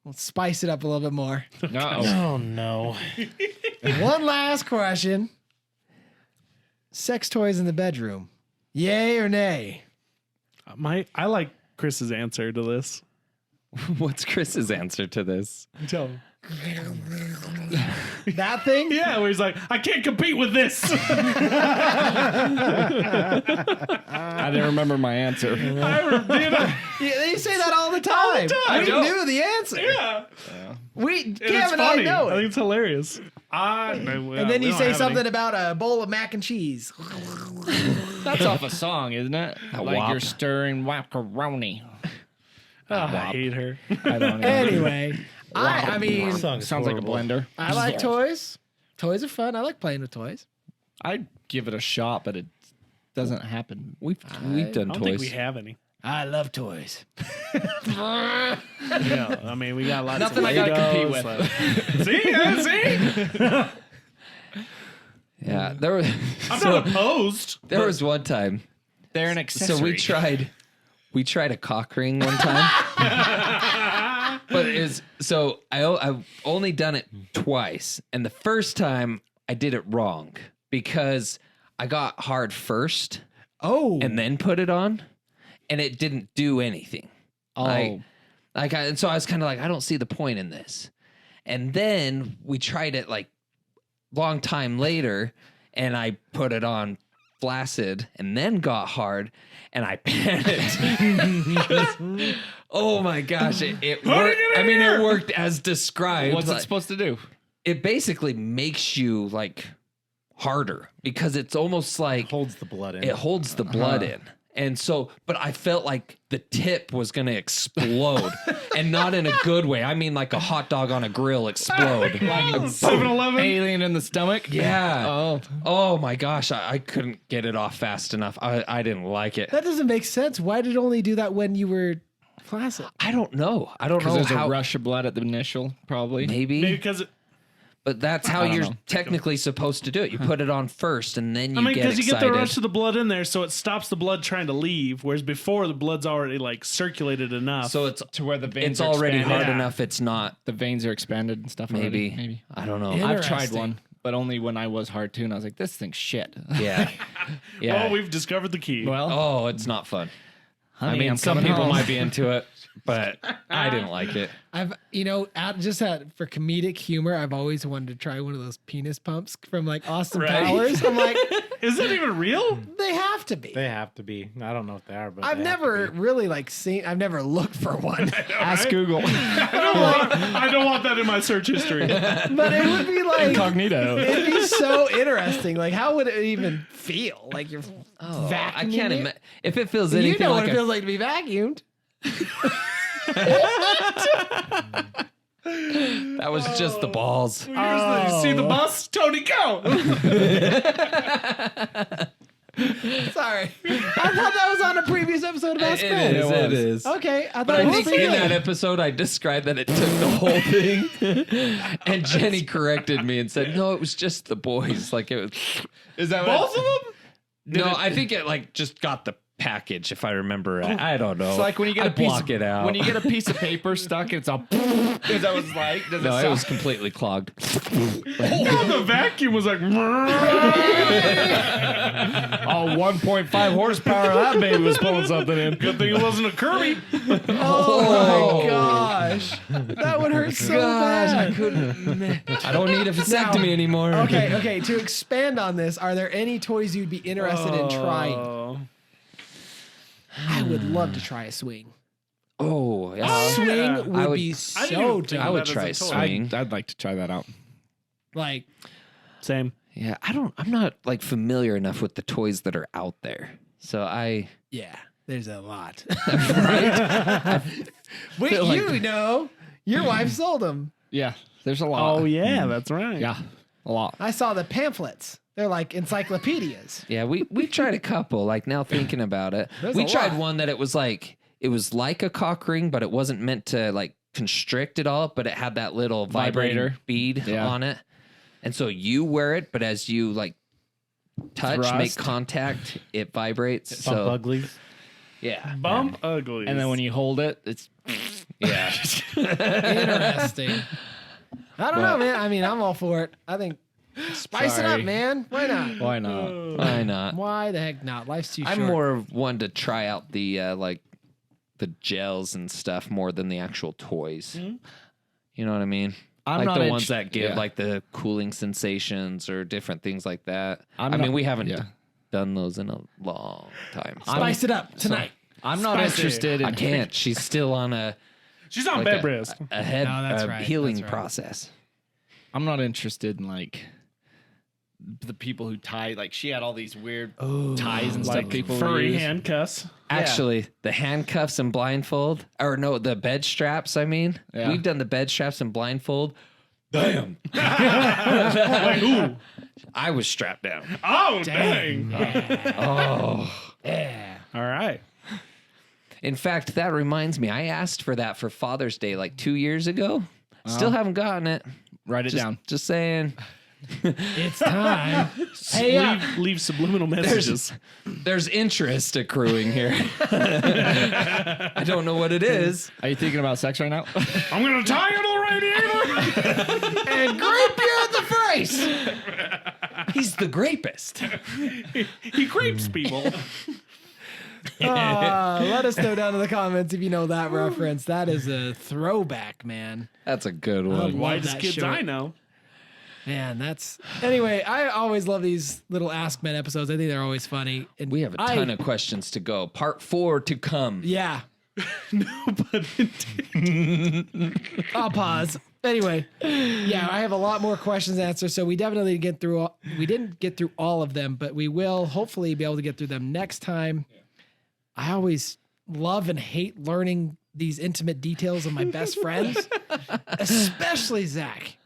Let's spice it up a little bit more. Oh no. One last question. Sex toys in the bedroom. Yay or nay? I like Chris's answer to this. What's Chris's answer to this? Tell him. That thing? Yeah, where he's like, I can't compete with this. I didn't remember my answer. Yeah, they say that all the time. time. We knew the answer. Yeah. Cam It's and I funny. know I think it. it's hilarious. And then you say something about a bowl of mac and cheese. That's off a song, isn't it? Like wop. you're stirring macaroni. I hate her. I don't know. Anyway, I mean, Song's Sounds like a horrible. blender. I like toys. Toys are fun. I like playing with toys. I'd give it a shot, but it doesn't happen. We've done I don't think toys. we have any. I love toys. Yeah, I mean, we got lots Nothing of I gotta compete Legos, with. See? Yeah, there was. I'm not opposed. There was one time. They're an accessory. So we tried a cock ring one time. But I've only done it twice, and the first time I did it wrong because I got hard first Oh, and then put it on, and it didn't do anything. Oh, And so I was kind of like, I don't see the point in this. And then we tried it like long time later, and I put it on flaccid and then got hard, and I panicked. Oh my gosh, it worked. I mean, it worked as described. what's it Like, supposed to do? it basically makes you like harder because it's almost like Holds the blood in. it holds the blood in. And so, but I felt like the tip was going to explode and not in a good way. I mean, like a hot dog on a grill explode. 7-Eleven. Alien in the stomach? Yeah. Oh, Oh my gosh. I couldn't get it off fast enough. I didn't like it. that doesn't make sense. Why did it only do that when you were flaccid? I don't know. I don't because know there's how. a rush of blood at the initial, probably. Maybe. Because But that's how don't you're know. technically supposed to do it. You put it on first and then you get because you excited. get the rush of the blood in there, so it stops the blood trying to leave. Whereas before, the blood's already like circulated enough. so it's To where the veins are already expanded. hard Yeah. enough. It's not. The veins are expanded and stuff. Maybe. Already. Maybe. I don't know. Yeah. I've tried Interesting. one, but only when I was hard too, and I was like, "This thing's shit." Yeah. Yeah. well, we've discovered the key. Well, Oh, it's not fun. I honey, mean, I'm some coming people home. might be into it, but I didn't like it. I've, for comedic humor, I've always wanted to try one of those penis pumps from like Austin Right. Powers. I'm like, Is that even real? they have to be. They have to be. I don't know what they are, but I've they have to never be. really like seen. I've never looked for one, Ask Google. I don't want that in my search history. but it would be like Incognito. it'd be so interesting. Like, how would it even feel? Like you're Oh, vacuuming I can't it? imagine if it feels You anything know like what it a, feels like to be vacuumed. that was just the balls. You see the bus? Tony, go! Sorry. I thought that was on a previous episode of AskMen. It is. Okay. I thought But it I was think in that episode, I described that it took the whole thing, and Jenny corrected me and said, "No, it was just the boys. Like it was Is that Both of them? no. I think it like just got the package, if I remember right. I don't know. It's like when you get I a piece block it out. When you get a piece of paper stuck, it's all. Is that what it's like? Does no, it it was completely clogged. Oh, the vacuum was like. all 1.5 horsepower? That baby was pulling something in. Good thing it wasn't a Kirby. Oh my gosh. That would hurt so bad. I couldn't. I don't need a vasectomy anymore. Okay. To expand on this, are there any toys you'd be interested in trying? Oh. I would love to try a swing. Oh, yeah. Swing yeah. would would- be I so didn't even think dope. I would that as try a toy. swing. I'd like to try that out. Like, Same. Yeah, I'm not like familiar enough with the toys that are out there. So yeah, there's a lot. right? Wait, Feel like- you know, your wife sold them. Yeah, there's a lot. Oh, yeah, that's right. Yeah, a lot. I saw the pamphlets. They're like encyclopedias. Yeah, we tried a couple. Like now thinking about it, There's we a tried lot. one that it was like a cock ring, but it wasn't meant to like constrict it all. But it had that little vibrating Vibrator. bead Yeah. on it, and so you wear it, but as you like touch, make Thrust. contact, it vibrates. Bump So ugly. yeah, Bump uglies. And then when you hold it, it's yeah. Interesting. I don't know, man. I mean, I'm all for it. I think spice it up, Sorry. man. Why not? why not? Why not? Why the heck not? Life's too short. I'm more of one to try out the like the gels and stuff more than the actual toys. You know what I mean? I'm like not the int- ones that give yeah. like the cooling sensations or different things like that. I'm I mean, not- we haven't yeah. done those in a long time. So Spice it up tonight. I'm not Spicy. interested in. I can't. She's still on She's on like bed rest. a head No, that's right. healing That's right. process. I'm not interested in like the people who tie. Like she had all these weird ties and stuff. Like People furry use. handcuffs. Actually, the handcuffs and blindfold, or no, the bed straps. I mean, Yeah. we've done the bed straps and blindfold. Damn, Like, ooh. I was strapped down. Oh, dang. Oh. Yeah. All right. In fact, that reminds me, I asked for that for Father's Day like 2 years ago. Still haven't gotten it. Write it down. Just saying. It's time. Hey, Leave subliminal messages. There's interest accruing here. I don't know what it is. Are you thinking about sex right now? I'm going to tie you to the radiator. and grape you at the face. He's the grapist. He creeps people. Let us know down in the comments if you know that reference. That is a throwback, man. That's a good I one. love Whitest that kids short. I know. Man, that's anyway. I always love these little Ask Men episodes. I think they're always funny. And We have a ton of questions to go. Part 4 to come. yeah. But I'll pause. Anyway, yeah, I have a lot more questions to answer. So we definitely we didn't get through all of them, but we will hopefully be able to get through them next time. I always love and hate learning these intimate details of my best friends, especially Zach.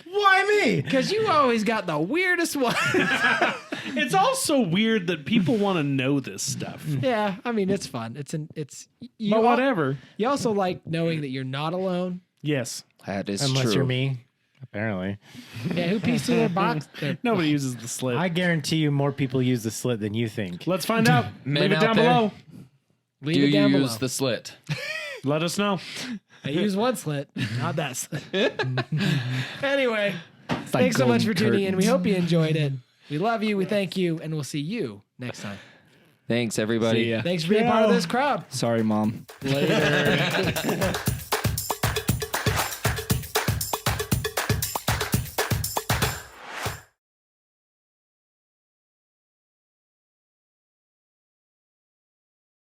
Why me? Because you always got the weirdest one. it's also weird that people want to know this stuff. Yeah, I mean it's fun. You But whatever. You also like knowing that you're not alone. Yes. That is Unless true. you're me, apparently. Yeah, who pees through their box? Nobody uses the slit. I guarantee you more people use the slit than you think. Let's find out. Men Leave it out down there. below. Do Leave it you down below. use the slit? Let us know. I use one slit, not that slit. Anyway, like thanks so much for golden tuning in. We curtains. hope you enjoyed it. We love you. We thank you, and we'll see you next time. Thanks, everybody. See ya. Thanks for being part of this crowd. Sorry, Mom. Later.